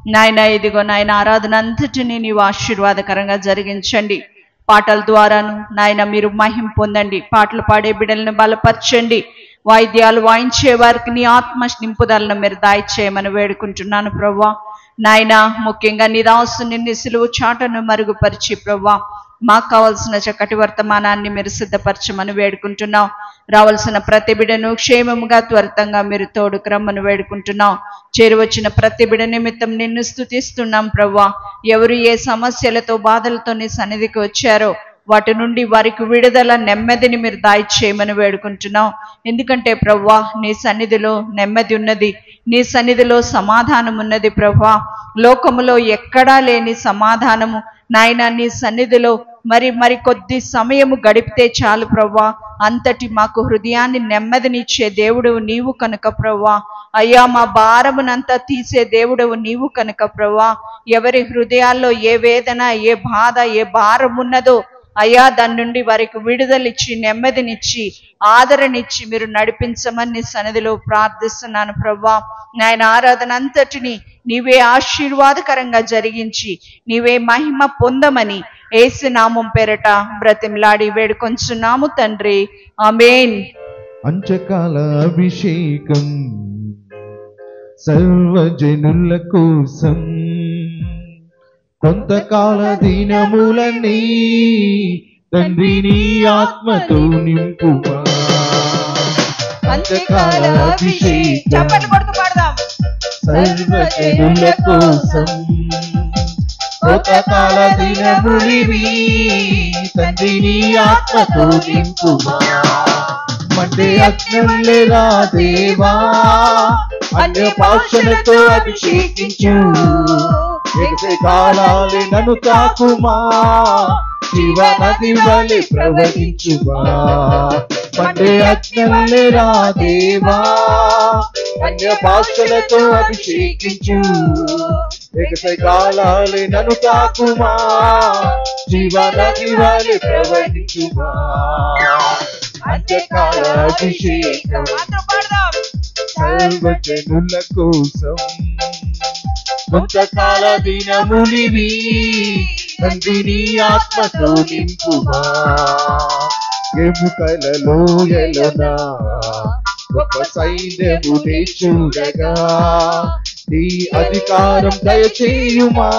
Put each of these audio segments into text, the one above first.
నాయన ఇదిగో నాయన ఆరాధన అంతటిని నీవు ఆశీర్వాదకరంగా జరిగించండి. పాటల ద్వారాను నాయన మీరు మహిమ పొందండి. పాటలు పాడే బిడ్డలను బలపరచండి. వాయిద్యాలు వాయించే వారికి నీ ఆత్మ నింపుదలను మీరు దయచేయమని వేడుకుంటున్నాను ప్రభువా. నాయన ముఖ్యంగా నీ దాసుని నీ సిలువ చాటను మరుగుపరిచి ప్రభువా మాకు కావలసిన చక్కటి వర్తమానాన్ని మీరు సిద్ధపరచమని వేడుకుంటున్నాం. రావాల్సిన ప్రతి బిడ్డను క్షేమముగా త్వరితంగా మీరు తోడుకు రమ్మని వేడుకుంటున్నాం. చేరువచ్చిన ప్రతి బిడ్డ నిమిత్తం నిన్ను స్తుతిస్తున్నాం ప్రభువా. ఎవరు ఏ సమస్యలతో బాధలతో నీ సన్నిధికి వచ్చారో వాటి నుండి వారికి విడుదల నెమ్మదిని మీరు దయచేయమని వేడుకుంటున్నాం. ఎందుకంటే ప్రభువా నీ సన్నిధిలో నెమ్మది ఉన్నది, నీ సన్నిధిలో సమాధానం ఉన్నది ప్రభువా. లోకములో ఎక్కడా లేని సమాధానము నాయన నీ సన్నిధిలో మరి కొద్ది సమయము గడిపితే చాలు ప్రభువా. అంతటి మాకు హృదయాన్ని నెమ్మదినిచ్చే దేవుడు నీవు కనుక ప్రభువా. అయ్యా మా భారమునంతా తీసే దేవుడు నీవు కనుక ప్రభువా. ఎవరి హృదయాల్లో ఏ వేదన, ఏ బాధ, ఏ భారం ఉన్నదో అయ్యా దాని నుండి వారికి విడుదలిచ్చి నెమ్మదినిచ్చి ఆదరణిచ్చి మీరు నడిపించమని నీ సన్నిధిలో ప్రార్థిస్తున్నాను ప్రభువా. నాయన ఆరాధన అంతటిని నీవే ఆశీర్వాదకరంగా జరిగించి నీవే మహిమ పొందమని యేసు నామం పేరట బ్రతిమలాడి వేడుకొంచున్నాము తండ్రి, ఆమేన్. అంచకాల అభిషేకం సర్వజనుల కోసం కొంతకాల దినములన్నీ తండ్రి నీ ఆత్మతో నింపుమా. అంచకాల అభిషేకం సర్వజనుల కోసం కొంతకాల దినములివి తండ్రి నీ ఆత్మతో నింపుమా. మండే అగ్నిలేరా దేవా అన్య భాషలతో అభిషేకించు. ఎగసే కాలాలే నన్ను తాకుమా, జీవనది వలె ప్రవహించుమా. మండే అగ్నిలేరా దేవా అన్య భాషలతో అభిషేకించు. ఎగసే కాలాలే నన్ను తాకుమా, జీవనది వలె ప్రవహించుమా. అంత్యకాల అభిషేకం సర్వజనుల కోసం కొంతకాల దినములివి తండ్రి నీ ఆత్మతో నింపుమా. ఎముకలలో ఎలోనా గొప్ప సైన్యమునే చూడగా నీ అధికారం దయచేయుమా,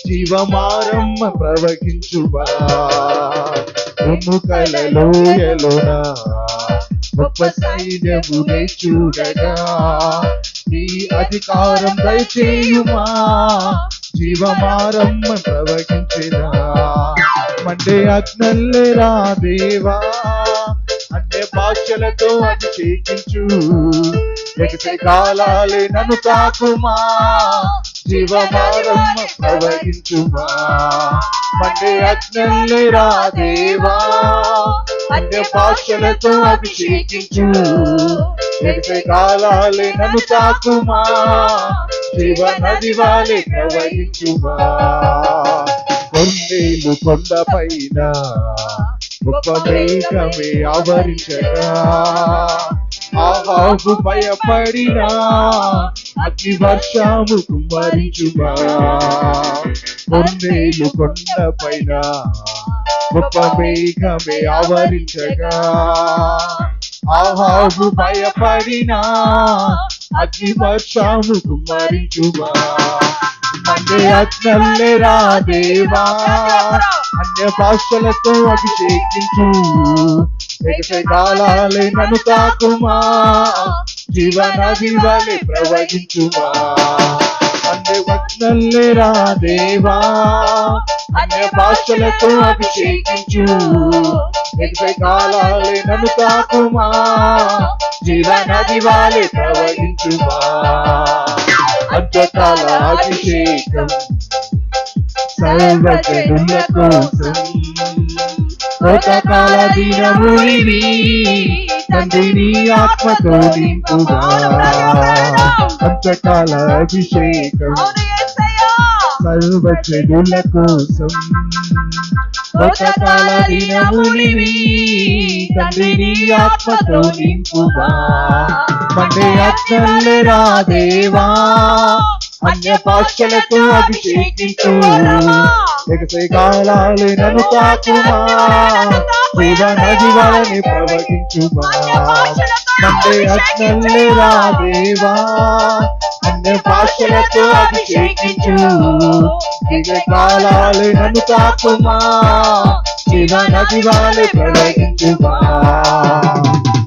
జీవమారమ్మ ప్రవహించుమా. ఎముకలలో ఎలోనా గొప్ప సైన్యమునే చూడగా నీ అధికారం దయచేయుమా, జీవమారమ్మ ప్రవహించినా. మండే అగ్నల్లేరా దేవా అన్య భాషలతో అభిషేకించు. ఎగసే కాలాలే నన్ను తాకుమా, జీవమారమ్మ ప్రవహించుమా. మండే అగ్నల్లేరా దేవా అన్య భాషలతో అభిషేకించు. ఎగసే కాలాలే నన్ను తాకుమా, జీవనది వాలే ప్రవహించుమా. కొండేలు కొండపైన గొప్ప మేఘమే ఆవరించగా ఆహాబు భయపడినా అగ్ని వర్షము కుమ్మరించుమా. కొండేలు కొండపైన గొప్ప మేఘమే ఆవరించగా ఆహాబు భయపడినా అగ్ని వర్షము కుమ్మరించుమా. మండే అగ్నల్లేరా దేవా అన్య భాషలతో అభిషేకించు. ఎగసే కాలాలే నన్ను తాకుమా, జీవనది వలె ప్రవహించుమా. మండే అగ్నల్లేరా దేవా అన్య భాషలతో అభిషేకించు. ఎగసే కాలాలే నన్ను తాకుమా, జీవనది వలె ప్రవహించుమా. అంత్యకాల అభిషేకం సర్వజనుల కోసం కొంతకాల దినములివి తండ్రి నీ ఆత్మతో నింపుమా. అంత్యకాల అభిషేకం సర్వజనుల కోసం కొంతకాల దినములివి తండ్రి నీ ఆత్మతో నింపుమా. మండే అగ్నల్లేరా దేవా అన్య భాషలతో అభిషేకించు ఎగసై కాలాలు నన్ను తాకుమా జీవ నది వలని ప్రవహించుమా మండే అగ్నల్లే రా దేవా అన్య భాషలతో అభిషేకించు ఎగసై కాలాలు నన్ను తాకుమా జీవ నది వలని ప్రవహించుమా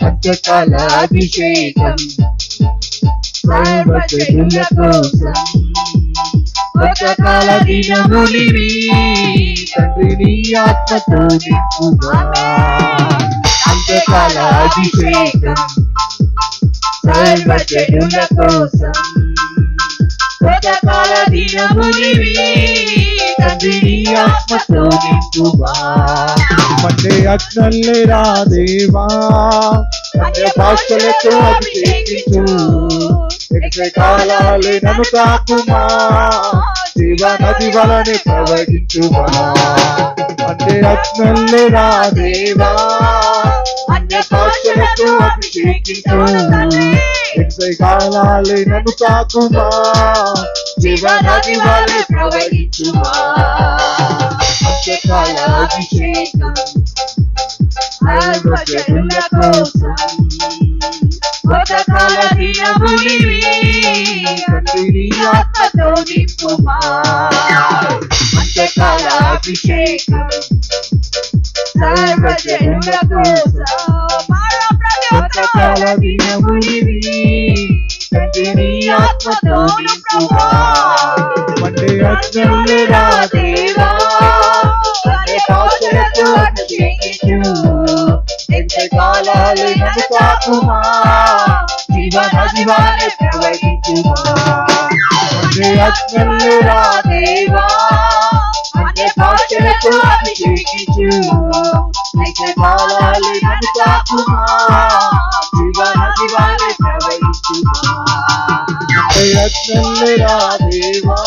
అంత్యకాల అభిషేకం సర్వజనుల కోసం అంత్యకాల దినములివి తండ్రి నీ ఆత్మతో నింపుమా అంత్యకాల అభిషేకం సర్వజనుల కోసం అంత్యకాల దినములివి తండ్రి నీ ఆత్మతో నింపుమా మండే అగ్నల్లే రా దేవా అన్య భాషలతో అభిషేకించు ఎగసై కాలాలు నన్ను తాకుమా జీవ నది వలని ప్రవహించుమా మండే అగ్నల్లే రా దేవా అన్య భాషలతో అభిషేకించు ఎగసై కాలాలు నన్ను తాకుమా జీవ నది వలని ప్రవహించుమా అంత్యకాల అభిషేకం సర్వజనుల కోసం అంత్యకాల దినములివి తండ్రి నీ ఆత్మతో నింపుమా అంత్యకాల అభిషేకం సర్వజనుల కోసం అంత్యకాల దినములివి తండ్రి నీ ఆత్మతో నింపుమా మండే అగ్నల్లే రా దేవా అన్య భాషలతో అభిషేకించు ఎగసై కాలాలు నన్ను తాకుమా జీవ నది వలని ప్రవహించుమా మండే అగ్నల్లే రా దేవా అన్య భాషలతో అభిషేకించు ఎగసై కాలాలు నన్ను తాకుమా జీవ నది వలని ప్రవహించుమా మండే అగ్నల్లే రా దేవా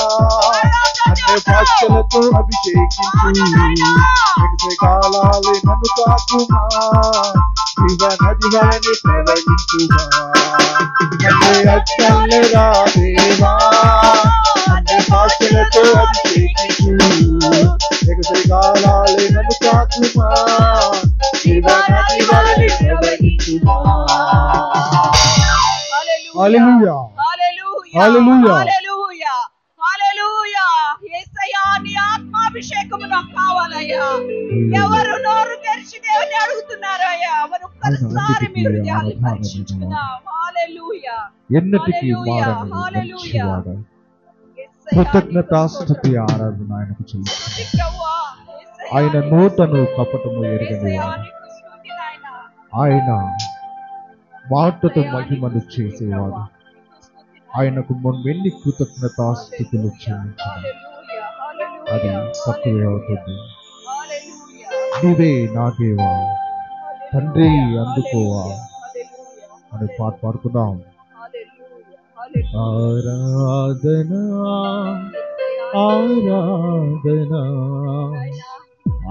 అన్య భాషలతో అభిషేకించు ఎగసై కాలాలు నన్ను తాకుమా జీవ నది వలని ప్రవహించుమా మండే అగ్నల్లే రా దేవా అన్య భాషలతో అభిషేకించు ఎగసై కాలాలు నన్ను తాకుమా జీవ నది వలని ప్రవహించుమా హల్లెలూయా హల్లెలూయా హల్లెలూయా హల్లెలూయా యేసయ్యా నీ ఆత్మాభిషేకము నాకు కావాలయ్యా ఎవరు నోరు తెరిచి దేవుని అడుగుతున్నారయ్యా మరి ఒక్కసారి మీరు హృదయాన్ని పరీక్షించుకుందాం హల్లెలూయా ఎన్నటికీ మారని మంచివాడు కృతజ్ఞతాస్తుతి ఆరాధన ఆయనకు చెల్లించు ఆయన నోటను కపటము ఎరగని వాడు ఆయన మాటతో మహిమను చేసేవాడు ఆయనకు ఎన్ని కృతజ్ఞతాస్తుతులు చెల్లించాలి అది తక్కువే అవుతుంది నీవే నా దేవా తండ్రి అందుకోవా అని పాట పాడుకుందాం ఆరాధనా ఆరాధనా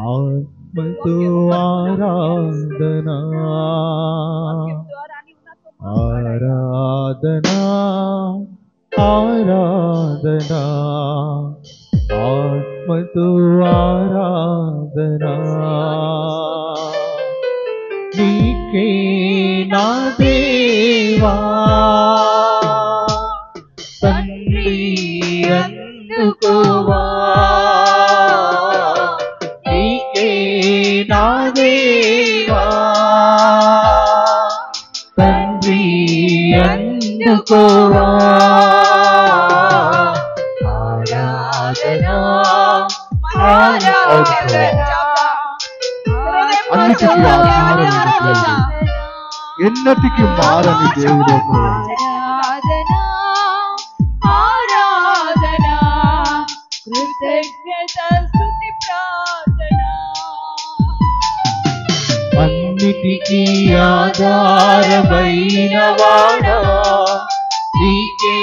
ఆత్మతో ఆరాధనా ఆరాధనా ఆరాధనా ఆత్మతో ఆరాధనా నీకే నా దేవా తండ్రి అందుకోవా నీకే నా దేవా తండ్రి అందుకోవా ఆరాధనా ఆరాధనా అన్నిటికీ ఆధారమైన దేవుడు ఎన్నటికీ మారని దేవుడు ఆరాధనా కృతజ్ఞత స్తుతి ప్రార్థన అన్నిటికీ ఆధారమైన వాడా నీకే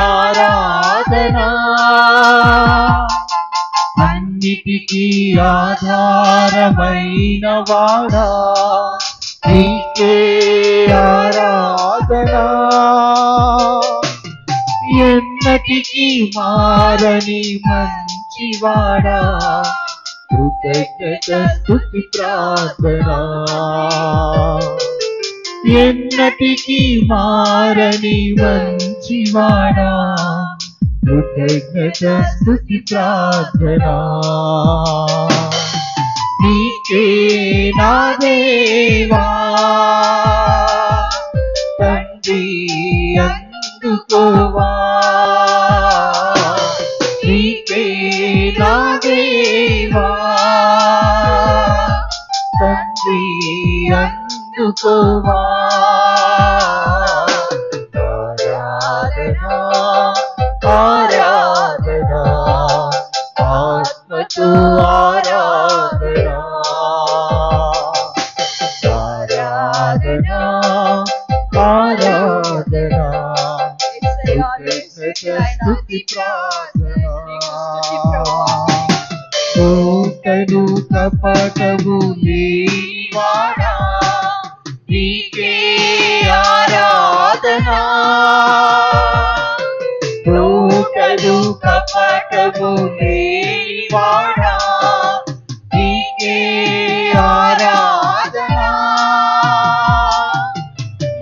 ఆరాధనా అన్నిటికీ ఆధారమైన వాడా నీకే ఆరాధనా ఎన్నటికీ మారని మంచివాడా కృతజ్ఞత స్తుతి ప్రార్థన ఎన్నటికీ మారని మంచివాడా కృతజ్ఞత స్తుతి ప్రార్థన నీకే నా దేవా తండ్రి అందుకోవా నీకే నా దేవా తండ్రి అందుకోవా ఆరాధనా ఆరాధనా ఆత్మతో ఆరాధనా ఆరాధనా ఆరాధనా స్తుతి ప్రార్థన కోటలు కపటము నీవాడా నీకే ఆరాధనా కోటలు కపటము నీవాడా నీకే ఆరాధనా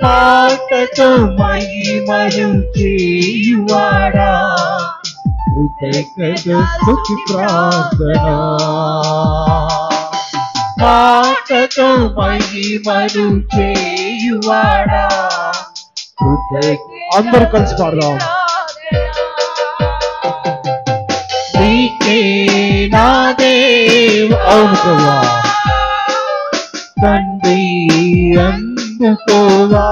మాటతో మహిమను చేయువాడా కృతజ్ఞత స్తుతి ప్రార్థన మాటతో మహిమను చేయువాడా అందరూ కలిసి పాడదాం నీకే నా దేవా అవును ప్రభువా తండ్రి అందుకోవా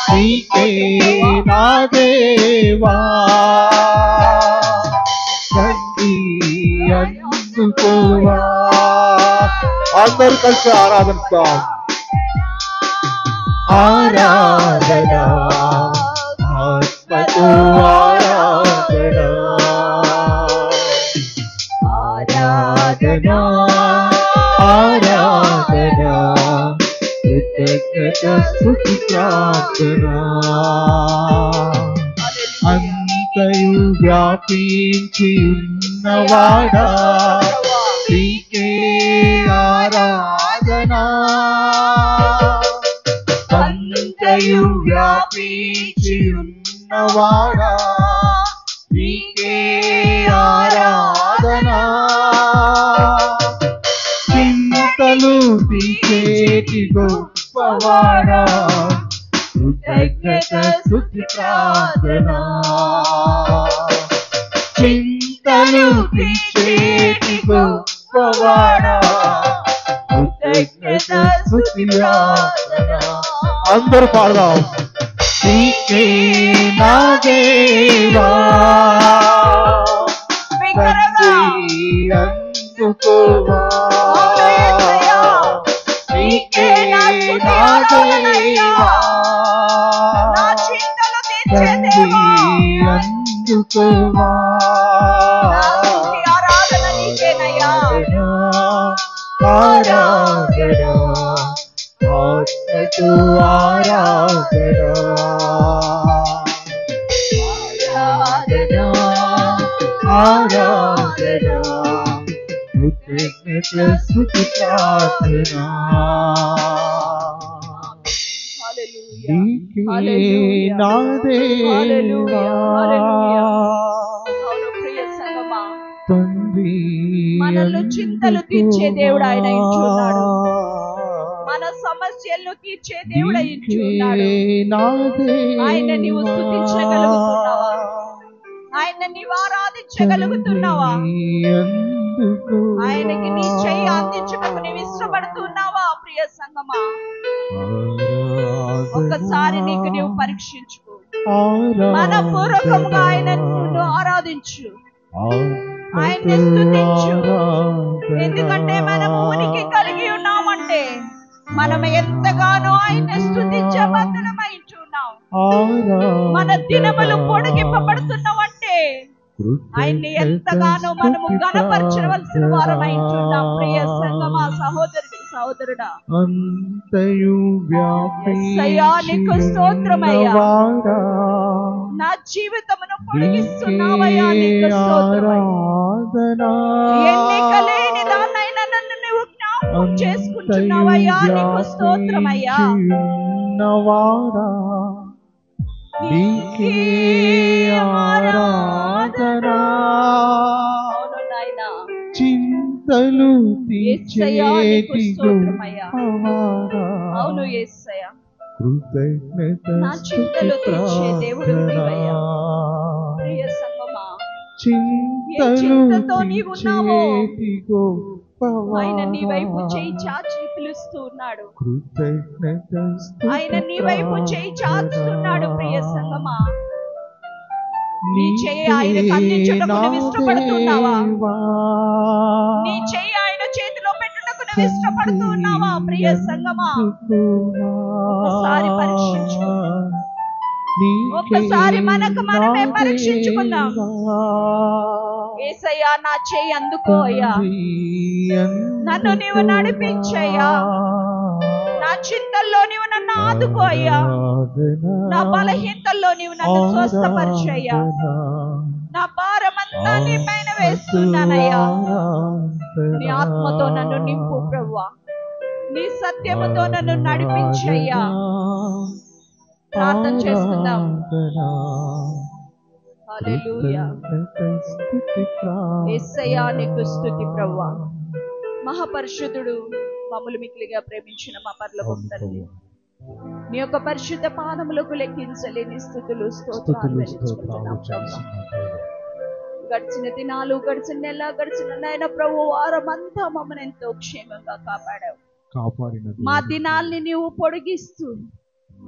నీకే నా దేవా తండ్రి అందుకోవా అందరూ కలిసి ఆరాధిస్తాం ఆరాధనా ఆత్మతో ఆరాధనా ఆరాధనా ఆరాధనా కృతజ్ఞత స్తుతి ప్రార్థన అంతయు వ్యాపించి ఉన్నవాడా నీకే ఆరాధనా అంతయు వ్యాపించి ఉన్నవాడా నీకే ఆరాధనా చింతలు తీసేటి గొప్పవాడా కృతజ్ఞత స్తుతి ప్రార్థన చింతలు తీసేటి గొప్పవాడా కృతజ్ఞత స్తుతి ప్రార్థన అందరూ పాడదాం నీకే నా దేవా తండ్రి అందుకోవా నీకే నా దేవా తండ్రి అందుకోవా ఆరాధనా ఆత్మతో ఆరాధనా ఆరాధనా ఆరాధనా కృతజ్ఞత స్తుతి ప్రార్థన నీకే నా దేవా తండ్రి మనలో చింతలు తీర్చే దేవుడు ఆయన ఇచ్చున్నాడు మన సమస్యలను తీర్చే దేవుడు ఇచ్చున్నాడు ఆయన నీవు స్తుతించగలుగుతున్నావా ఆయన నీవు ఆరాధించగలుగుతున్నావా ఆయనకి నీ చెయ్యి అందించుటకు నీవు ఇష్టపడుతున్నావా ప్రియ సంగమా ఒక్కసారి నీకు నీవు పరీక్షించుకో మనపూర్వకంగా ఆయనను ఆరాధించు ఆయన్ని స్తుతించు ఎందుకంటే మనం ఉనికి కలిగి ఉన్నామంటే మనం ఎంతగానో ఆయన్ని స్తుతించే బద్ధులమై ఉంటున్నాం మన దినములు పొడిగింపబడుతున్నామంటే ఆయన్ని ఎంతగానో మనము గణపరచవలసిన వారమై ఉంటున్నాం ప్రియ సంగమా సహోదరుడి సోదరుడా. అంతయు యేసయ్యా, నీకు స్తోత్రమయ్యా. వ్యాపించినవాడా నా జీవితమును పొడిగిస్తున్నావయ్యా, నీకు స్తోత్రమయ్యా. ఎన్నిక లేని దాన్నైనా నన్ను నువ్వు జ్ఞాపకం చేసుకుంటున్నావయ్యా, నీకు స్తోత్రమయ్యా. నవాడా నీకే ఆరాధన. అవును నాయనా, చింతలు యేసయ్యా, నీకు తీర్చేటి స్తోత్రమయ్యా. గొప్పవాడా. అవును యేసయ్యా, కృతజ్ఞత నా చింతలు తీర్చే దేవుడు నీవయ్యా. ప్రియ సంగమా, చింతలు చింతతో నీవున్నావో తీర్చేటి ఆయన నీ వైపు గొప్పవాడా. చేయి చాచి పిలుస్తూ ఉన్నాడు. కృతజ్ఞత ఆయన నీ వైపు చేయి చాచుతున్నాడు. ప్రియ సంగమా, నీ చేయి ఆయనకు అందించుటకు నువ్వు ఇష్టపడుతున్నావా? నీ చేయి ఆయన చేతిలో పెట్టుటకు నువ్వు ఇష్టపడుతున్నావా? ప్రియ సంగమా, ఒకసారి పరీక్షించు. ఒక్కసారి మనకు మనమే పరీక్షించుకుందాం. యేసయ్యా, నా చేయి అందుకో అయ్యా, నన్ను నీవు నడిపించయ్యా. నా చింతల్లో నీవు నన్ను ఆదుకో అయ్యా. నా బలహీనతల్లో నీవు నన్ను స్వస్థపరిచయ్యా. నా భారమంతా నీ పైన వేస్తున్నానయ్యా. నీ ఆత్మతో నన్ను నింపు ప్రభువా. నీ సత్యముతో నన్ను నడిపించయ్యా. ప్రార్థన చేసుకుందాం. హల్లెలూయా. యేసయ్యా, నీకు స్తుతి ప్రభువా. మహాపరిశుద్ధుడు, మమ్మల్ని మిక్కిలిగా ప్రేమించిన మా పరలోకపు తండ్రి, నీ యొక్క పరిశుద్ధ పాదములకు లెక్కించలేని స్తుతులు స్తోత్రాలు చెల్లించుకుంటున్నాం ప్రభువా. గడిచిన దినాలు, గడిచిన నెల, గడిచిన నాయన ప్రభు వారమంతా మమ్మల్ని ఎంతో క్షేమంగా కాపాడావు. మా దినాల్ని నీవు పొడిగిస్తూ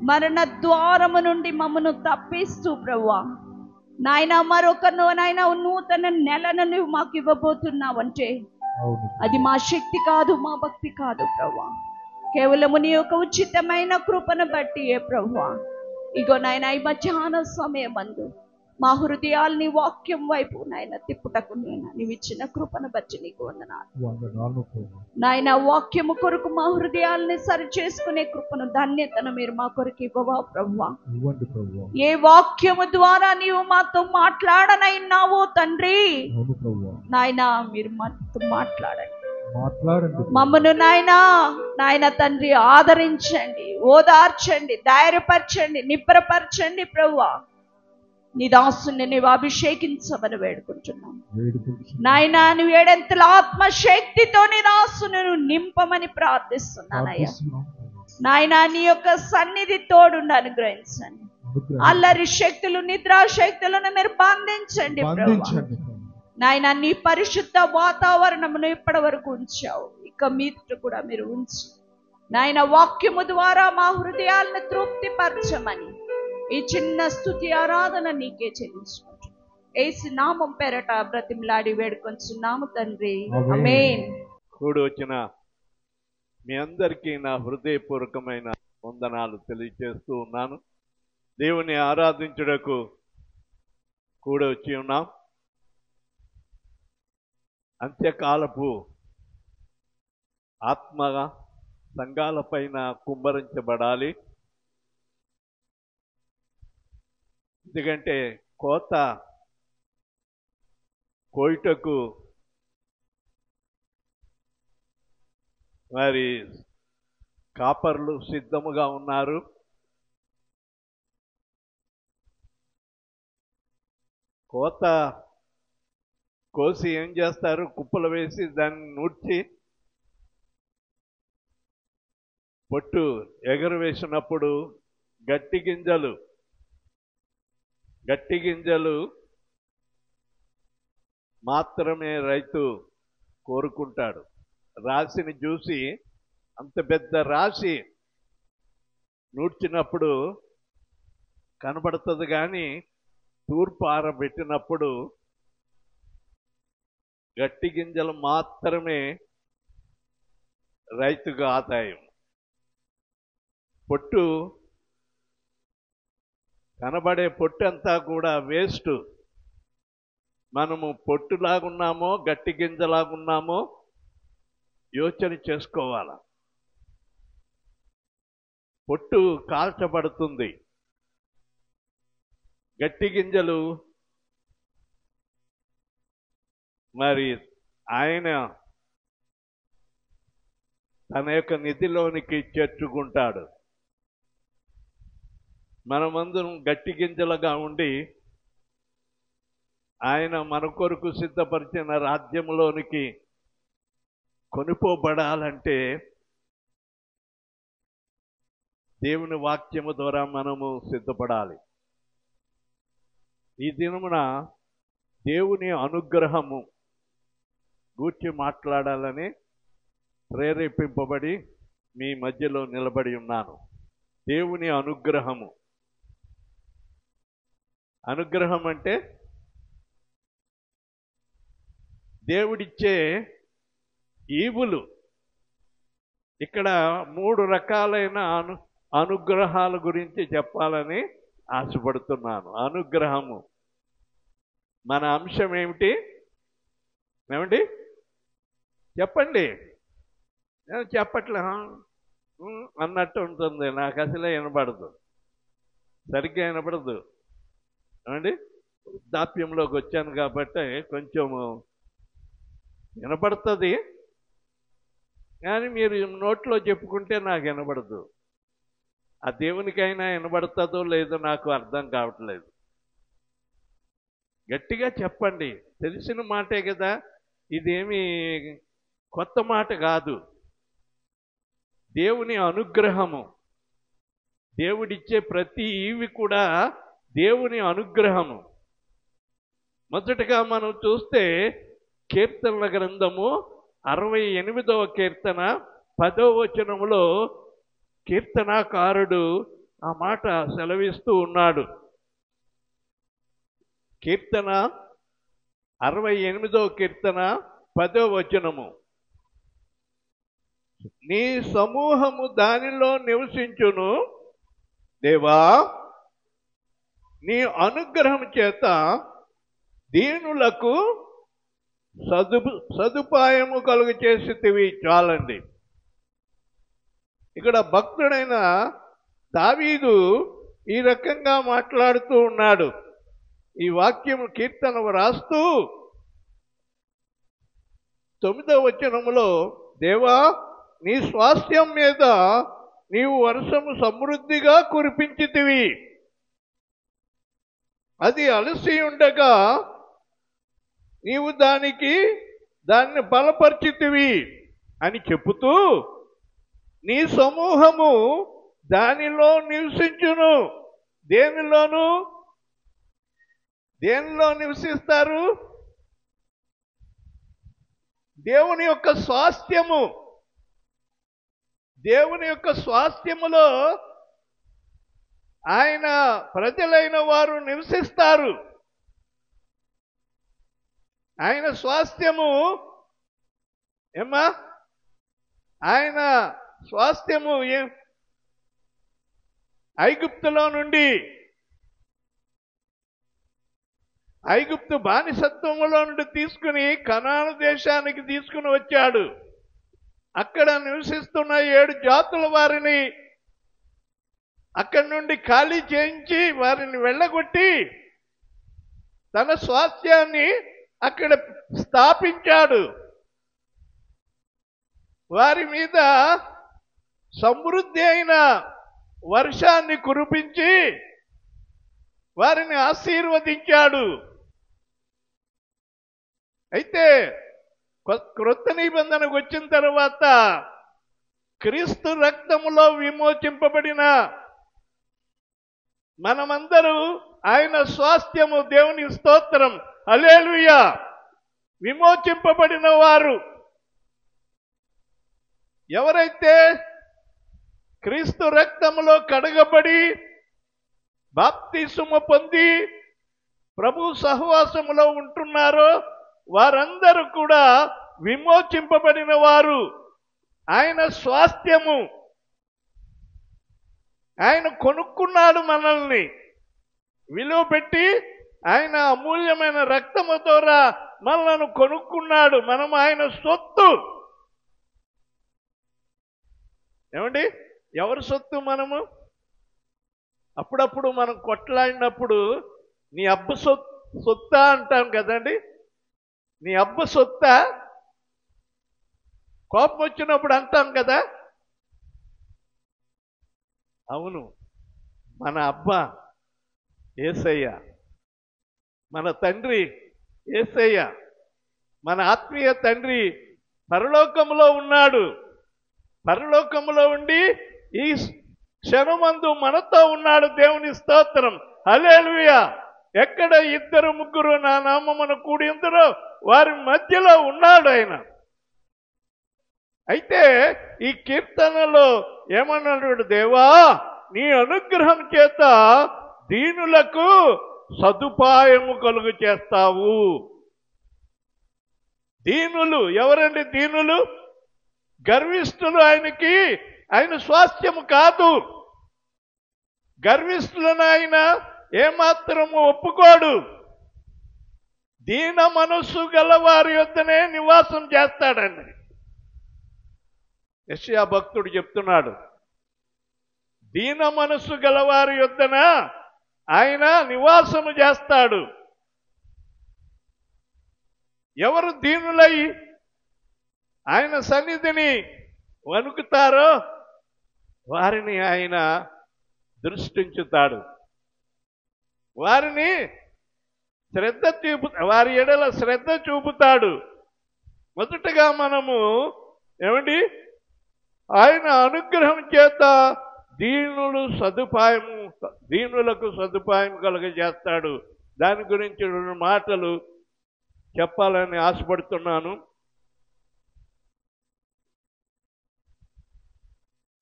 మరణ ద్వారము నుండి మమ్మను తప్పిస్తూ ప్రభువా నాయన నాయన నూతన నెలను నువ్వు మాకు ఇవ్వబోతున్నావంటే అది మా శక్తి కాదు, మా భక్తి కాదు ప్రభువా. కేవలము నీ యొక్క ఉచితమైన కృపను బట్టి ఏ ప్రభువా. ఇగో నాయన ఈ మధ్యాహ్న సమయమందు మా హృదయాల్ని వాక్యం వైపు నాయన తిప్పుటకు నీవు ఇచ్చిన కృపను బట్టి నీకు వందనాలు నాయన. వాక్యము కొరకు మా హృదయాల్ని సరి చేసుకునే కృపను, ధన్యతను మీరు మా కొరకు ఇవ్వవా ప్రభువా. ఏ వాక్యము ద్వారా నీవు మాతో మాట్లాడనైనావో తండ్రి నాయన, మీరు మాతో మాట్లాడండి. మమ్మను నాయన తండ్రి ఆదరించండి, ఓదార్చండి, ధైర్యపరచండి, నిబ్బరపరచండి ప్రభువా. నీ దాసుని నీవు అభిషేకించమని వేడుకుంటున్నాను నాయనా. నువ్వు ఏడెంతల ఆత్మశక్తితో నీ దాసును నింపమని ప్రార్థిస్తున్నానయ్యా. నాయనా, నీ యొక్క సన్నిధి తోడుండి అనుగ్రహించండి. అల్లరి శక్తులు, నిద్రా శక్తులను మీరు బంధించండి నాయనా. నీ పరిశుద్ధ వాతావరణమును ఇప్పటి వరకు ఉంచావు, ఇక మీదట కూడా మీరు ఉంచు నాయన. వాక్యము ద్వారా మా హృదయాలను తృప్తిపరచమని ఈ చిన్న స్తుతి ఆరాధన నీకే చెల్లించుకుంటూ యేసు నామం పేరట బ్రతిమలాడి వేడుకొంచున్నాము తండ్రి, ఆమేన్. కూడి వచ్చిన మీ అందరికీ నా హృదయపూర్వకమైన వందనాలు తెలియజేస్తూ ఉన్నాను. దేవుని ఆరాధించుటకు కూడి వచ్చి ఉన్నాం. అంత్యకాలపు ఆత్మ సంఘాలపైన కుమ్మరించబడాలి. ఎందుకంటే కోయుటకు మరి కాపర్లు సిద్ధముగా ఉన్నారు. కోత కోసి ఏం చేస్తారు? కుప్పలు వేసి దాన్ని నూడ్చి పొట్టు ఎగరవేసినప్పుడు గట్టి గింజలు మాత్రమే రైతు కోరుకుంటాడు. రాశిని చూసి, అంత పెద్ద రాశి నూడ్చినప్పుడు కనబడుతుంది, కానీ తూర్పు ఆరబెట్టినప్పుడు గట్టి గింజలు మాత్రమే రైతుకు ఆదాయం. పొట్టు కనబడే పొట్టు అంతా కూడా వేస్ట్. మనము పొట్టులాగున్నామో గట్టి గింజలాగున్నామో యోచన చేసుకోవాలి. పొట్టు కాల్చబడుతుంది. గట్టి గింజలు మరి ఆయన తన యొక్క నిధిలోనికి చేర్చుకుంటాడు. మనమందరం గట్టి గింజలుగా ఉండి ఆయన మన కొరకు సిద్ధపరిచిన రాజ్యంలోనికి కొనిపోబడాలంటే దేవుని వాక్యము ద్వారా మనము సిద్ధపడాలి. ఈ దినమున దేవుని అనుగ్రహము గూర్చి మాట్లాడాలని ప్రేరేపింపబడి మీ మధ్యలో నిలబడి ఉన్నాను. దేవుని అనుగ్రహము. అనుగ్రహం అంటే దేవుడిచ్చే ఈవులు. ఇక్కడ 3 రకాలైన అనుగ్రహాల గురించి చెప్పాలని ఆశపడుతున్నాను. అనుగ్రహము మన అంశం ఏమిటి? ఏమండి చెప్పండి. చెప్పట్లే అన్నట్టు ఉంటుంది. నాకు అసలే వినపడదు, సరిగ్గా వినపడదు. ఏమండి వృద్ధాప్యంలోకి వచ్చాను కాబట్టి కొంచెము వినపడుతుంది, కానీ మీరు నోట్లో చెప్పుకుంటే నాకు వినపడదు. ఆ దేవునికైనా వినబడుతుందో లేదో నాకు అర్థం కావట్లేదు. గట్టిగా చెప్పండి. తెలిసిన మాటే కదా, ఇదేమీ కొత్త మాట కాదు. దేవుని అనుగ్రహము, దేవుడిచ్చే ప్రతి ఈవి కూడా దేవుని అనుగ్రహము. మొదటగా మనం చూస్తే కీర్తనల గ్రంథము 68వ కీర్తన 10వ వచనములో కీర్తనాకారుడు ఆ మాట సెలవిస్తూ ఉన్నాడు. కీర్తన 68వ కీర్తన 10వ వచనము. నీ సమూహము దానిలో నివసించును, దేవా నీ అనుగ్రహం చేత దీనులకు సదుపాయము కలుగు చేసితివి. చాలండి. ఇక్కడ భక్తుడైన దావీదు ఈ రకంగా మాట్లాడుతూ ఉన్నాడు. ఈ వాక్యం కీర్తన రాస్తూ 9వ వచనములో, దేవా నీ స్వాస్థ్యం మీద నీవు వర్షము సమృద్ధిగా కురిపించితివి, అది అలసి ఉండగా నీవు దాన్ని బలపరిచితివి అని చెబుతూ, నీ సమూహము దానిలో నివసించును. దేనిలో నివసిస్తారు? దేవుని యొక్క స్వాస్థ్యము. దేవుని యొక్క స్వాస్థ్యములో ఆయన ప్రజలైన వారు నివసిస్తారు. ఆయన స్వాస్థ్యము ఆయన స్వాస్థ్యము ఐగుప్తులో నుండి, ఐగుప్తు బానిసత్వములో నుండి తీసుకుని కనాను దేశానికి తీసుకుని వచ్చాడు. అక్కడ నివసిస్తున్న 7 జాతుల వారిని అక్కడి నుండి ఖాళీ చేయించి వారిని వెళ్ళగొట్టి తన స్వాస్థ్యాన్ని అక్కడ స్థాపించాడు. వారి మీద సమృద్ధి అయిన వర్షాన్ని కురిపించి వారిని ఆశీర్వదించాడు. అయితే క్రొత్త నిబంధనకు వచ్చిన తర్వాత క్రీస్తు రక్తములో విమోచింపబడిన మనమందరూ ఆయన స్వాస్థ్యము. దేవుని స్తోత్రం, హల్లెలూయా. విమోచింపబడిన వారు ఎవరైతే క్రీస్తు రక్తములో కడగబడి బాప్తిస్మము పొంది ప్రభు సహవాసములో ఉంటున్నారో వారందరూ కూడా విమోచింపబడిన వారు. ఆయన స్వాస్థ్యము. ఆయన కొనుక్కున్నాడు మనల్ని, విలువ పెట్టి ఆయన అమూల్యమైన రక్తము ద్వారా మనల్ని కొనుక్కున్నాడు. మనం ఆయన సొత్తు. ఏమండి? ఎవరి సొత్తు మనము? అప్పుడప్పుడు మనం కొట్లాడినప్పుడు నీ అబ్బ సొత్తా అంటాం కదండి. నీ అబ్బ సొత్తా? కోపం వచ్చినప్పుడు అంటాం కదా. అవును, మన అబ్బ యేసయ్య, మన తండ్రి యేసయ్య, మన ఆత్మీయ తండ్రి పరలోకములో ఉన్నాడు. పరలోకములో ఉండి ఈ క్షణమందు మనతో ఉన్నాడు. దేవుని స్తోత్రం, హల్లెలూయా. ఎక్కడ ఇద్దరు ముగ్గురు నా నామమున కూడి ఉందరో వారి మధ్యలో ఉన్నాడు ఆయన. అయితే ఈ కీర్తనలో ఏమన్నాడు? దేవా, నీ అనుగ్రహం చేత దీనులకు సదుపాయము కలుగు చేస్తావు. దీనులు ఎవరండి? దీనులు గర్విష్ఠులు ఆయన స్వాస్థ్యము కాదు. గర్విష్ఠులను ఆయన ఏమాత్రము ఒప్పుకోడు. దీన మనస్సు గల వారి యొద్దనే నివాసం చేస్తాడండి. యెషయా భక్తుడు చెప్తున్నాడు, దీన మనస్సు గలవారి యొద్దన ఆయన నివాసము చేస్తాడు. ఎవరు దీనులై ఆయన సన్నిధిని వణుకుతారో వారిని ఆయన దృష్టించుతాడు. వారిని వారి ఎడల శ్రద్ధ చూపుతాడు. మొదటగా మనము ఏమండి, ఆయన అనుగ్రహం చేత దీనులకు సదుపాయం కలుగజేస్తాడు. దాని గురించి 2 మాటలు చెప్పాలని ఆశపడుతున్నాను.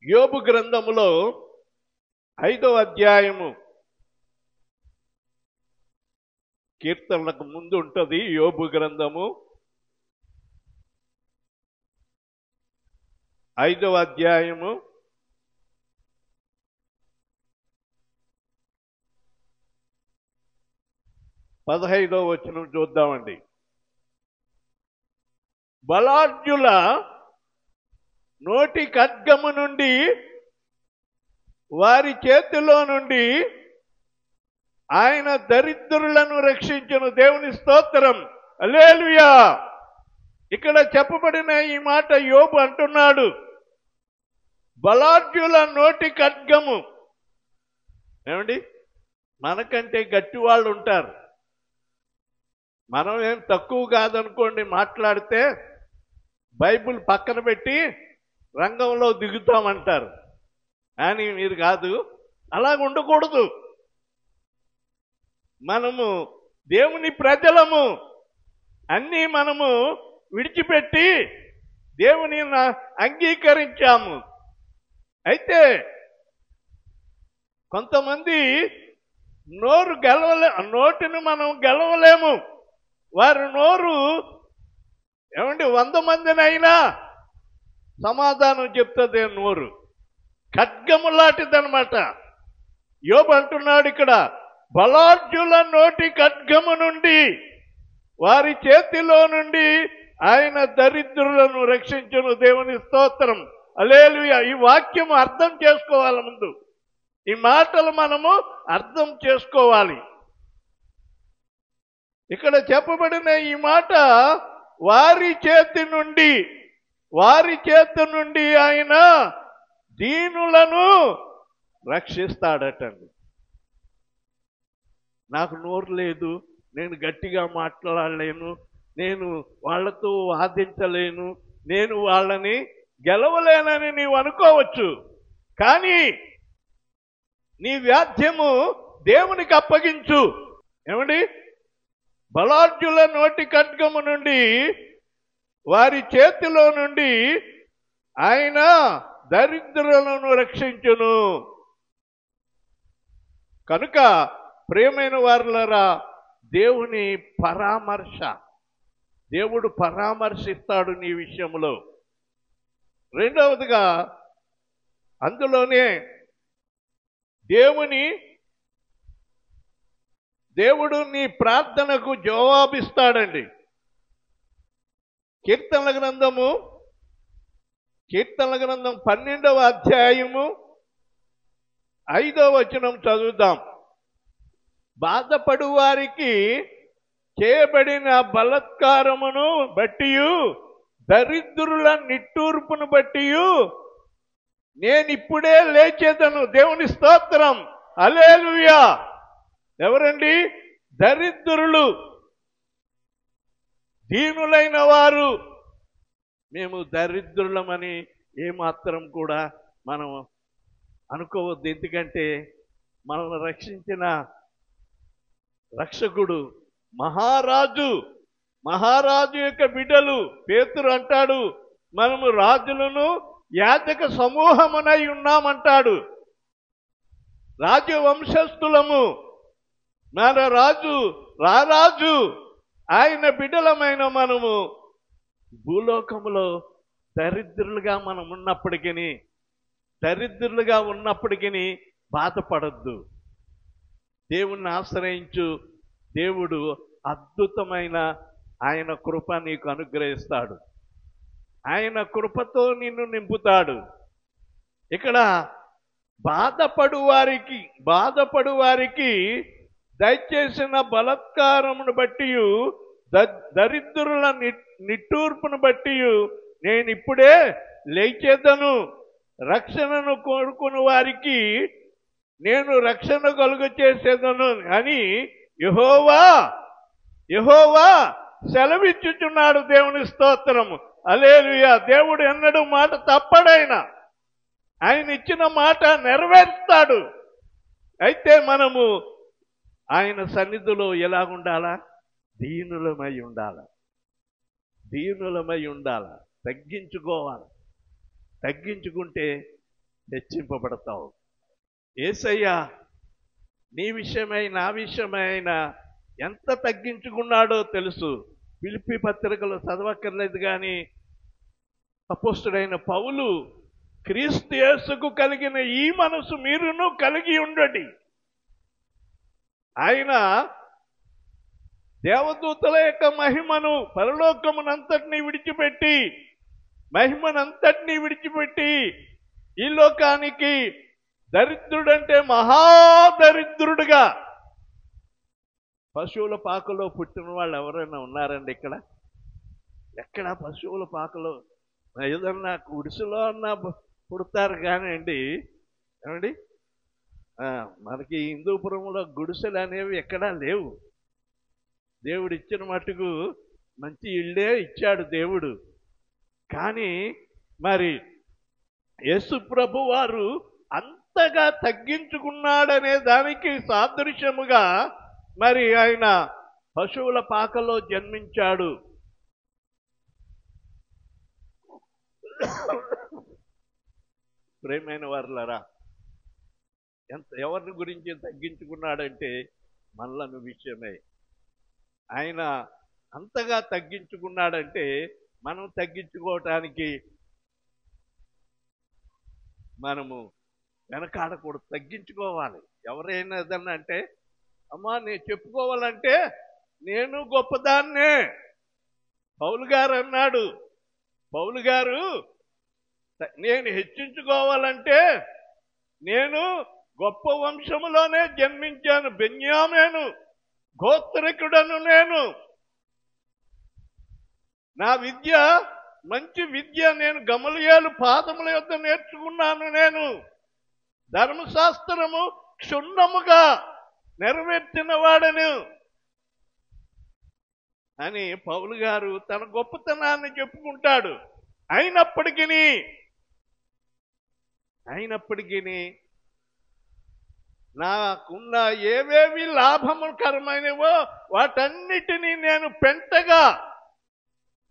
యోబు గ్రంథములో 5వ అధ్యాయము, కీర్తనలకు ముందు ఉంటుంది. యోబు గ్రంథము 5వ అధ్యాయము 15వ వచనం చూద్దామండి. బలాఢ్యుల నోటి ఖడ్గము నుండి, వారి చేతిలో నుండి ఆయన దరిద్రులను రక్షించును. దేవుని స్తోత్రం, హల్లెలూయా. ఇక్కడ చెప్పబడిన ఈ మాట యోబు అంటున్నాడు, బలాఢ్యుల నోటి ఖడ్గము. ఏమండి, మనకంటే గట్టి వాళ్ళు ఉంటారు. మనం ఏం తక్కువ కాదనుకోండి, మాట్లాడితే బైబిల్ పక్కన పెట్టి రంగంలో దిగుతామంటారు. కానీ మీరు కాదు, అలాగ ఉండకూడదు. మనము దేవుని ప్రజలము, అన్నీ మనము విడిచిపెట్టి దేవుని అంగీకరించాము. అయితే కొంతమంది నోటిని మనం గెలవలేము. వారి నోరు ఏమండి 100 మందినైనా సమాధానం చెప్తుంది. నోరు ఖడ్గము లాంటిదనమాట. యోబు అంటున్నాడు ఇక్కడ, బలాఢ్యుల నోటి ఖడ్గము నుండి, వారి చేతిలో నుండి ఆయన దరిద్రులను రక్షించును. దేవుని స్తోత్రం, హల్లెలూయా. ఈ వాక్యం అర్థం చేసుకోవాలి. ముందు ఈ మాటలు మనము అర్థం చేసుకోవాలి. ఇక్కడ చెప్పబడిన ఈ మాట వారి చేతి నుండి ఆయన దీనులను రక్షిస్తాడటండి. నాకు నోరు లేదు, నేను గట్టిగా మాట్లాడలేను, నేను వాళ్ళతో వాదించలేను, నేను వాళ్ళని గెలవలేనని నీవు అనుకోవచ్చు. కానీ నీ వ్యాధ్యము దేవునికి అప్పగించు. ఏమండి, బలాఢ్యుల నోటి ఖడ్గము నుండి, వారి చేతిలో నుండి ఆయన దరిద్రులను రక్షించును. కనుక ప్రియమైన వారులారా, దేవుడు పరామర్శిస్తాడు నీ విషయంలో. రెండవదిగా అందులోనే దేవుడు నీ ప్రార్థనకు జవాబిస్తాడండి. కీర్తనల గ్రంథము కీర్తనల గ్రంథం 12వ అధ్యాయము 5వ వచనం చదువుదాం. బాధపడు వారికి చేయబడిన బలత్కారమును బట్టియు దరిద్రుల నిట్టూర్పును బట్టియు నేనిప్పుడే లేచేదను. దేవుని స్తోత్రం, హల్లెలూయా. ఎవరండి? దరిద్రులు, దీనులైన వారు. మేము దరిద్రులమని ఏమాత్రం కూడా మనం అనుకోవద్దు. ఎందుకంటే మనల్ని రక్షించిన రక్షకుడు మహారాజు యొక్క బిడ్డలు. పేతురు అంటాడు, మనము రాజులను యాజక సమూహమునై ఉన్నామంటాడు. రాజవంశస్థులము, మన రారాజు ఆయన బిడ్డలమైన మనము భూలోకములో దరిద్రులుగా మనం ఉన్నప్పటికీ బాధపడద్దు. దేవుణ్ణి ఆశ్రయించు. దేవుడు అద్భుతమైన ఆయన కృప నీకు అనుగ్రహిస్తాడు. ఆయన కృపతో నిన్ను నింపుతాడు. ఇక్కడ బాధపడు వారికి దయచేసిన బలత్కారమును బట్టి దరిద్రుల నిట్టూర్పును బట్టి నేనిప్పుడే లేచేదను. రక్షణను కోరుకుని వారికి నేను రక్షణ కలుగు చేసేదను అని యెహోవా సెలవిచ్చుచున్నాడు. దేవుని స్తోత్రము, హల్లెలూయా. దేవుడు ఎన్నడూ మాట తప్పడాయన. ఆయన ఇచ్చిన మాట నెరవేరుస్తాడు. అయితే మనము ఆయన సన్నిధిలో ఎలాగుండాలా? దీనులమై ఉండాలా. తగ్గించుకోవాలి. తగ్గించుకుంటే హెచ్చింపబడతావు. యేసయ్య నీ విషయమై నా విషయమైన ఎంత తగ్గించుకున్నాడో తెలుసు. ఫిలిప్పీ పత్రికలు చదవక్కర్లేదు కానీ అపోస్తుడైన పౌలు క్రీస్తు యేసుకు కలిగిన ఈ మనసు మీరును కలిగి ఉండండి. ఆయన దేవదూతల యొక్క మహిమను పరలోకమునంతటినీ విడిచిపెట్టి ఈ లోకానికి దరిద్రుడంటే మహాదరిద్రుడుగా, పశువుల పాకలో పుట్టిన వాళ్ళు ఎవరైనా ఉన్నారండి ఇక్కడ? ఎక్కడ పశువుల పాకలో ఏదన్నా గుడిసెలో అన్నా పుడతారు కానివ్వండి. ఏమండి, మనకి హిందూపురంలో గుడిసెలు అనేవి ఎక్కడా లేవు. దేవుడు ఇచ్చిన మట్టుకు మంచి ఇళ్ళే ఇచ్చాడు దేవుడు. కానీ మరి యేసు ప్రభు వారు అంతగా తగ్గించుకున్నాడనే దానికి సాదృశ్యముగా మరి ఆయన పశువుల పాకలో జన్మించాడు. ప్రేమైన వారులారా, ఎవరిని గురించి తగ్గించుకున్నాడంటే మనలను విషయమే. ఆయన అంతగా తగ్గించుకున్నాడంటే మనం తగ్గించుకోవటానికి మనము వెనకాడకూడదు, తగ్గించుకోవాలి. ఎవరైనా ఏదన్నా అంటే, అమ్మా నేను చెప్పుకోవాలంటే నేను గొప్పదాన్నే. పౌలు గారు అన్నాడు, పౌలు గారు నేను హెచ్చించుకోవాలంటే నేను గొప్ప వంశములోనే జన్మించాను, బెన్యామీను గోత్రికుడను నేను. నా విద్య మంచి విద్య, నేను గమలీయేలు పాదముల యొద్ద నేర్చుకున్నాను. నేను ధర్మశాస్త్రము క్షుణ్ణముగా నెరవేర్చిన వాడను అని పౌలు గారు తన గొప్పతనాన్ని చెప్పుకుంటాడు. అయినప్పటికీ నాకున్న ఏవేవి లాభముకరమైనవో వాటన్నిటినీ నేను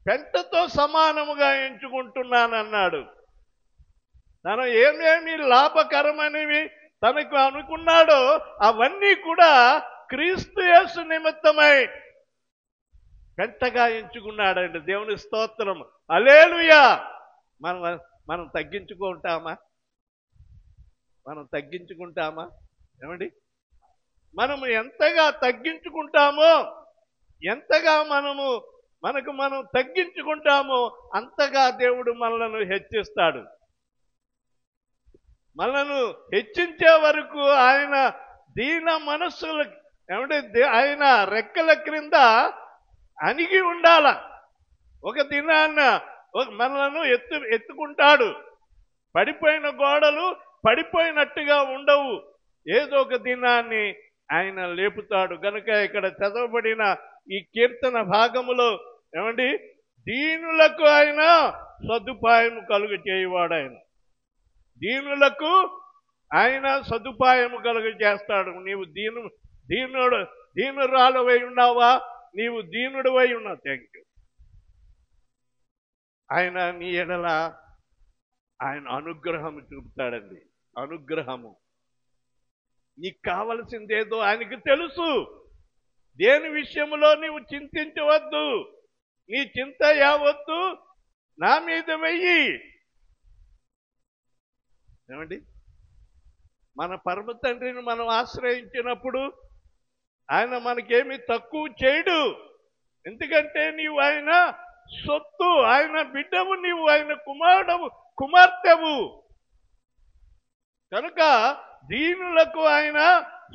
పెంటతో సమానముగా ఎంచుకుంటున్నానన్నాడు. తను ఏమేమి లాభకరమైనవి తనకు అనుకున్నాడో అవన్నీ కూడా క్రీస్తు యేసు నిమిత్తమై పెంటగా ఎంచుకున్నాడండి. దేవుని స్తోత్రం, హల్లెలూయా. మనం తగ్గించుకుంటామా? ఏమండి, మనము ఎంతగా తగ్గించుకుంటామో, ఎంతగా మనము మనకు మనం తగ్గించుకుంటామో అంతగా దేవుడు మనలను హెచ్చిస్తాడు. మనను హెచ్చించే వరకు ఆయన దీన మనస్సుల ఏమంటే ఆయన రెక్కల క్రింద అణిగి ఉండాల. ఒక దినాన్న మనలను ఎత్తుకుంటాడు. పడిపోయిన గోడలు పడిపోయినట్టుగా ఉండవు. ఏదో ఒక దినాన్ని ఆయన లేపుతాడు. కనుక ఇక్కడ చదవబడిన ఈ కీర్తన భాగములో ఏమండి, దీనులకు ఆయన సదుపాయం కలుగు చేయువాడు. ఆయన దీనులకు ఆయన సదుపాయము కలుగు చేస్తాడు. నీవు దీనురాలవై ఉన్నావా? నీవు దీనుడివై ఉన్నావు. Thank you. ఆయన నీ ఎడల ఆయన అనుగ్రహము చూపుతాడండి. అనుగ్రహము. నీకు కావలసిందేదో ఆయనకు తెలుసు. దేని విషయంలో నీవు చింతించవద్దు. నీ చింత యావద్దు నా మీద వెయ్యి. ఏమండి, మన పరమ తండ్రిని మనం ఆశ్రయించినప్పుడు ఆయన మనకేమీ తక్కువ చేయడు. ఎందుకంటే నీవు ఆయన సొత్తు, ఆయన బిడ్డవు, నీవు ఆయన కుమార్తెవు. కనుక దీనులకు ఆయన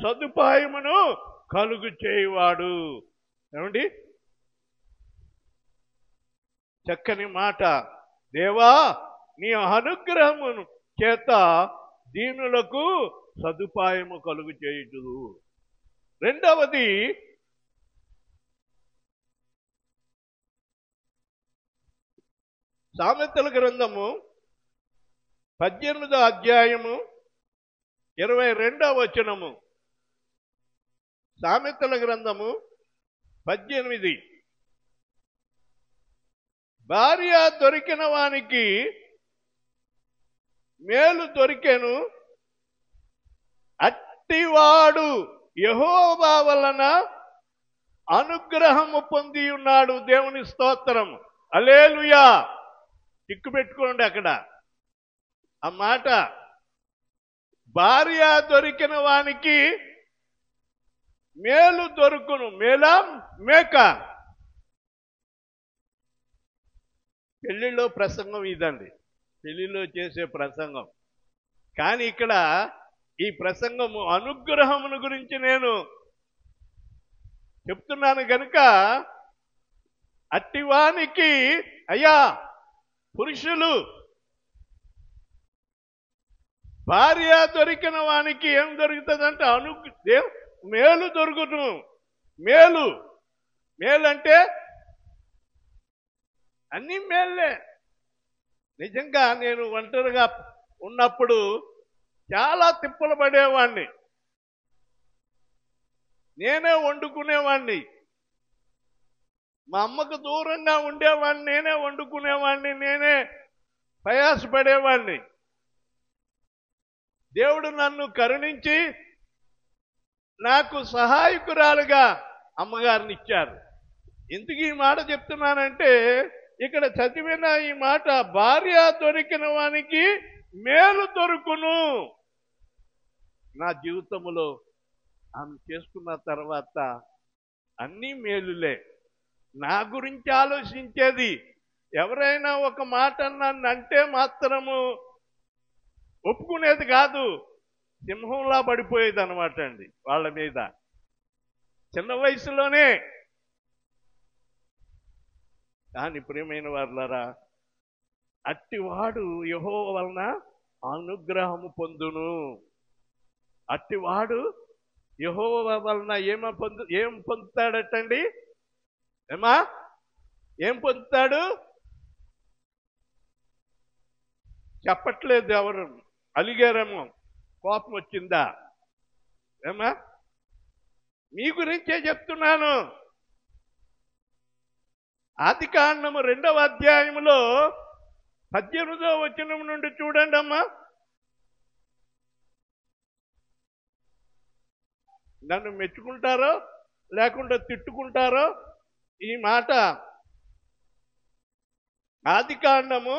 సదుపాయమును కలుగు చేయువాడు. ఏమండి, చక్కని మాట. దేవా, నీ అనుగ్రహమును చేత దీనులకు సదుపాయము కలుగు చేయుచు. రెండవది, సామెతల గ్రంథము 18వ అధ్యాయము 22వ వచనము. సామెతల గ్రంథము 18. భార్య దొరికిన వానికి మేలు దొరికెను, అట్టివాడు యెహోవా వలన అనుగ్రహము పొంది ఉన్నాడు. దేవుని స్తోత్రం. హల్లెలూయా. చిక్కు పెట్టుకోండి అక్కడ ఆ మాట. భార్య దొరికిన వానికి మేలు దొరుకును. మేలా మేక? పెళ్లిలో ప్రసంగం ఇదండి, పెళ్లిలో చేసే ప్రసంగం. కానీ ఇక్కడ ఈ ప్రసంగము అనుగ్రహమును గురించి నేను చెప్తున్నాను కనుక, అట్టివానికి అయ్యా పురుషులు, భార్య దొరికిన వానికి ఏం దొరుకుతుందంటే మేలు దొరుకును. మేలు మేలంటే అన్ని మేళ్ళే. నిజంగా నేను ఒంటరిగా ఉన్నప్పుడు చాలా తిప్పలు పడేవాణ్ణి. నేనే వండుకునేవాణ్ణి. మా అమ్మకు దూరంగా ఉండేవాడిని. నేనే వండుకునేవాడిని. నేనే ప్రయాసపడేవాడిని. దేవుడు నన్ను కరుణించి నాకు సహాయకురాలుగా అమ్మగారిని ఇచ్చారు. ఎందుకు ఈ మాట చెప్తున్నానంటే, ఇక్కడ చదివిన ఈ మాట, భార్య దొరికిన వానికి మేలు దొరుకును. నా జీవితంలో ఆమె చేసుకున్న తర్వాత అన్నీ మేలులే. నా గురించి ఆలోచించేది. ఎవరైనా ఒక మాట నన్ను అంటే మాత్రము ఒప్పుకునేది కాదు. సింహంలా పడిపోయేది అనమాట అండి వాళ్ళ మీద, చిన్న వయసులోనే. కానీ ప్రియమైన వారులారా, అట్టివాడు యెహోవా వలన అనుగ్రహము పొందును. అట్టివాడు యెహోవా వలన ఏం పొందుతాడటండి? ఏమా ఏం పొందుతాడు? చెప్పట్లేదు. ఎవరు అలిగారేమో, కోపం వచ్చిందా? ఏమా మీ గురించే చెప్తున్నాను. ఆదికాండము 2వ అధ్యాయములో 18వ వచనం నుండి చూడండి అమ్మా. నన్ను మెచ్చుకుంటారో లేకుండా తిట్టుకుంటారో ఈ మాట. ఆదికాండము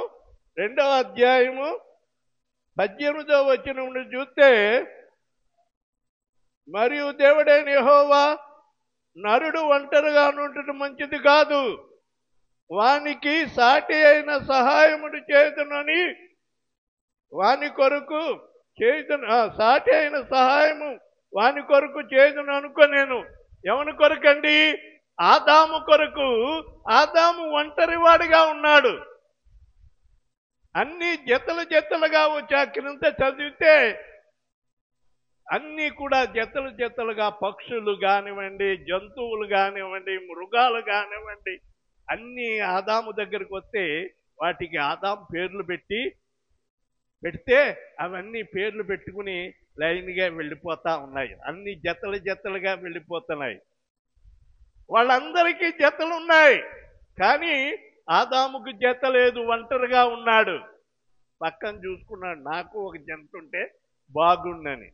2వ అధ్యాయము 18వ వచనం నుండి చూస్తే, మరియు దేవుడైన యెహోవా, నరుడు ఒంటరిగా ఉండటం మంచిది కాదు, వానికి సాటి అయిన సహాయముడు చేతునని వాని కొరకు సాటి అయిన సహాయము వాని కొరకు చేతును అనుకో. నేను ఎవని కొరకండి? ఆదాము కొరకు. ఆదాము ఒంటరివాడిగా ఉన్నాడు. అన్ని జతలు జతలుగా వచ్చి ఆ క్రింద చదివితే అన్నీ కూడా జతలు జతలుగా పక్షులు కానివ్వండి, జంతువులు కానివ్వండి, మృగాలు కానివ్వండి, అన్నీ ఆదాము దగ్గరికి వస్తే వాటికి ఆదాము పేర్లు పెడితే అవన్నీ పేర్లు పెట్టుకుని లైన్గా వెళ్ళిపోతా ఉన్నాయి. అన్ని జతలు జతలుగా వెళ్ళిపోతున్నాయి. వాళ్ళందరికీ జతలు ఉన్నాయి, కానీ ఆదాముకు జత లేదు, ఒంటరిగా ఉన్నాడు. పక్కన చూసుకున్నాడు, నాకు ఒక జంట ఉంటే బాగుండని.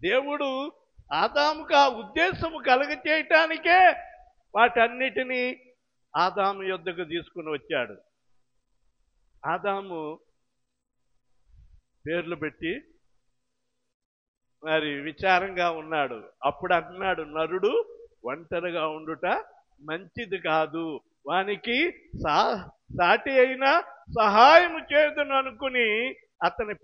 దేవుడు ఆదాముకు ఆ ఉద్దేశము కలగచేయటానికే వాటన్నిటినీ ఆదాము యొద్దకు తీసుకుని వచ్చాడు. ఆదాము పేర్లు పెట్టి మరి విచారంగా ఉన్నాడు. అప్పుడు అన్నాడు, నరుడు ఒంటరిగా ఉండుట మంచిది కాదు, వానికి సాటి అయిన సహాయము చేదును అనుకుని అతని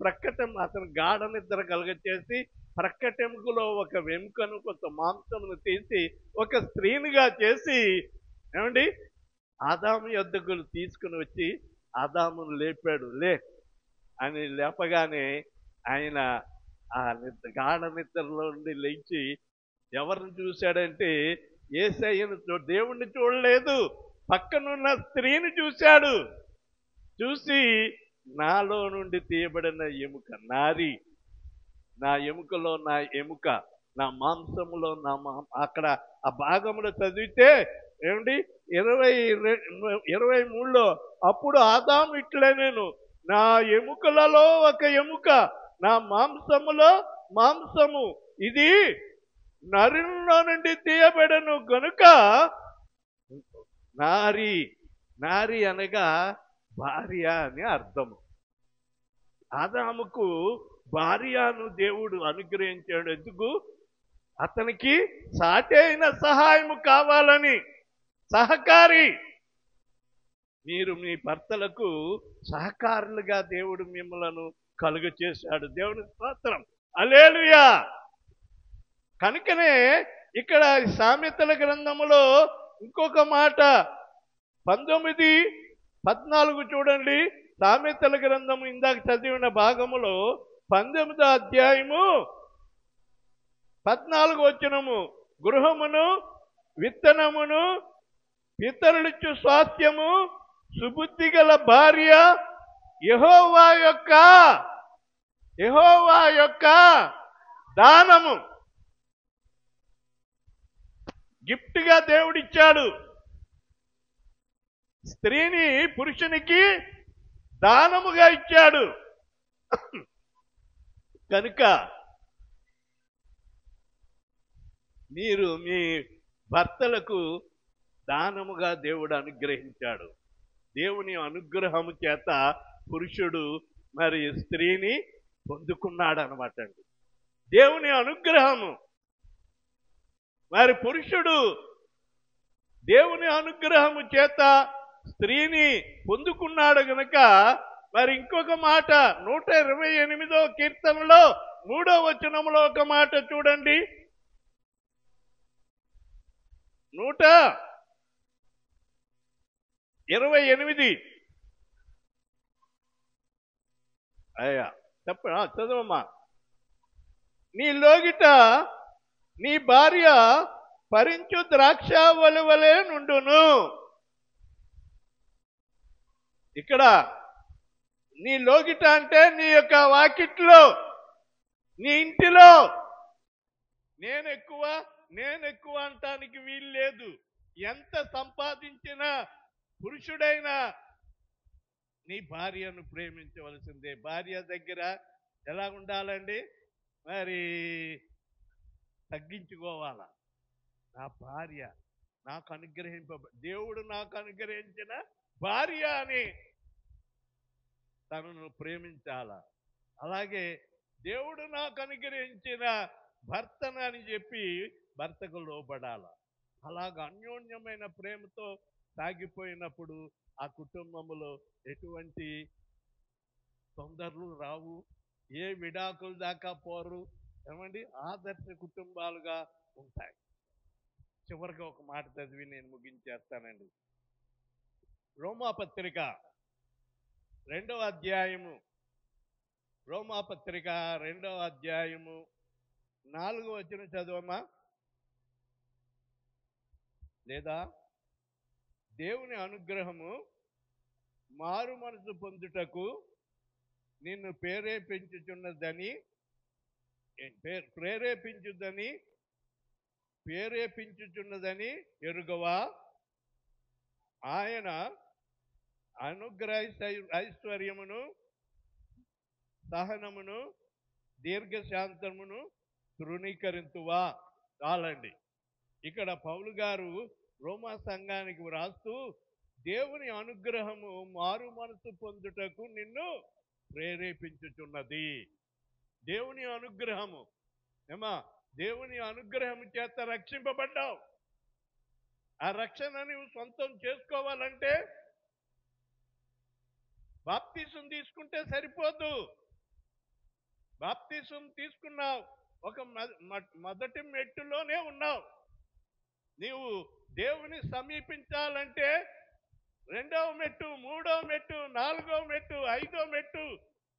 గాఢ నిద్ర కలగచేసి ప్రక్కటెముకలో ఒక వెముకను కొంత మాంసమును తీసి ఒక స్త్రీనిగా చేసి ఏమండి ఆదాము యొద్దకు తీసుకుని వచ్చి ఆదామును లేపాడు. లే అని లేపగానే ఆయన ఆ గాఢ నిద్రలో నుండి లేచి ఎవరిని చూశాడంటే యేసయ్యను దేవుణ్ణి చూడలేదు, పక్కనున్న స్త్రీని చూశాడు. చూసి నాలో నుండి తీయబడిన ఎముక, నా ఎముకలో నా ఎముక, నా మాంసములో నా అక్కడ ఆ భాగంలో చదివితే ఏమండి 23లో అప్పుడు ఆదాము ఇట్లే, నేను నా ఎముకలలో ఒక ఎముక, నా మాంసములో మాంసము, ఇది నరునిలో నుండి తీయబడను గనుక నారి అనగా భార్య అని అర్థము. ఆదాముకు భార్యను దేవుడు అనుగ్రహించాడు. ఎందుకు? అతనికి సాటి అయిన సహాయము కావాలని. సహకారి. మీరు మీ భర్తలకు సహకారులుగా దేవుడు మిమ్మలను కలుగ చేశాడు. దేవుని స్తోత్రం. హల్లెలూయా. కనుకనే ఇక్కడ సామెతల గ్రంథములో ఇంకొక మాట 19:14 చూడండి. సామెతల గ్రంథము ఇందాక చదివిన భాగములో 19వ అధ్యాయము 14 వచనము, గృహమును విత్తనమును పితరులిచ్చు స్వాస్థ్యము సుబుద్ధి గల భార్య యెహోవా యొక్క దానము. గిఫ్ట్గా దేవుడిచ్చాడు. స్త్రీని పురుషునికి దానముగా ఇచ్చాడు. కనుక మీరు మీ భర్తలకు దానముగా దేవుడు అనుగ్రహించాడు. దేవుని అనుగ్రహము చేత పురుషుడు మరి స్త్రీని పొందుకున్నాడు అనమాట అండి. దేవుని అనుగ్రహము. మరి పురుషుడు దేవుని అనుగ్రహము చేత స్త్రీని పొందుకున్నాడు గనక మరి ఇంకొక మాట 128వ కీర్తనలో 3వ వచనంలో ఒక మాట చూడండి. 128 అయ్యా చదవమ్మా. నీ లోగిట నీ భార్య పరించు ద్రాక్షావళి వలె నుండును. ఇక్కడ నీ లోగిట అంటే నీ యొక్క వాకిట్లో, నీ ఇంటిలో. నేను ఎక్కువ అంటానికి వీలు లేదు. ఎంత సంపాదించినా పురుషుడైనా నీ భార్యను ప్రేమించవలసిందే. భార్య దగ్గర ఎలా ఉండాలండి? మరి తగ్గించుకోవాలా. నా భార్య నాకు దేవుడు నాకు అనుగ్రహించిన భార్య అని తనను ప్రేమించాలా. అలాగే దేవుడు నాకు అనుగ్రహించిన భర్తను అని చెప్పి భర్తకు లోబడాల. అలాగ అన్యోన్యమైన ప్రేమతో సాగిపోయినప్పుడు ఆ కుటుంబంలో ఎటువంటి తొందరలు రావు, ఏ విడాకుల దాకా పోరు, ఏమండి, ఆదర్శ కుటుంబాలుగా ఉంటాయి. చివరిగా ఒక మాట చదివి నేను ముగించేస్తానండి. రోమాపత్రిక 2వ అధ్యాయము, రోమాపత్రిక 2వ అధ్యాయము 4వ వచనం చదవమా? లేదా దేవుని అనుగ్రహము మారు మనసు పొందుటకు నిన్ను ప్రేరేపించుచున్నదని ఎరుగవా? ఆయన అనుగ్రహ ఐశ్వర్యమును, సహనమును, దీర్ఘశాంతమును తృణీకరింతువా? చాలండి. ఇక్కడ పౌలు గారు రోమా సంఘానికి వ్రాస్తూ దేవుని అనుగ్రహము మారు మనసు పొందుటకు నిన్ను ప్రేరేపించుచున్నది. దేవుని అనుగ్రహము, ఏమా, దేవుని అనుగ్రహము చేత రక్షింపబడ్డావు. ఆ రక్షణ నువ్వు సొంతం చేసుకోవాలంటే బాప్తిసం తీసుకుంటే సరిపోదు. బాప్తిసం తీసుకున్నావు, ఒక మొదటి మెట్టులోనే ఉన్నావు. నీవు దేవుని సమీపించాలంటే 2వ మెట్టు, 3వ మెట్టు, 4వ మెట్టు, 5వ మెట్టు,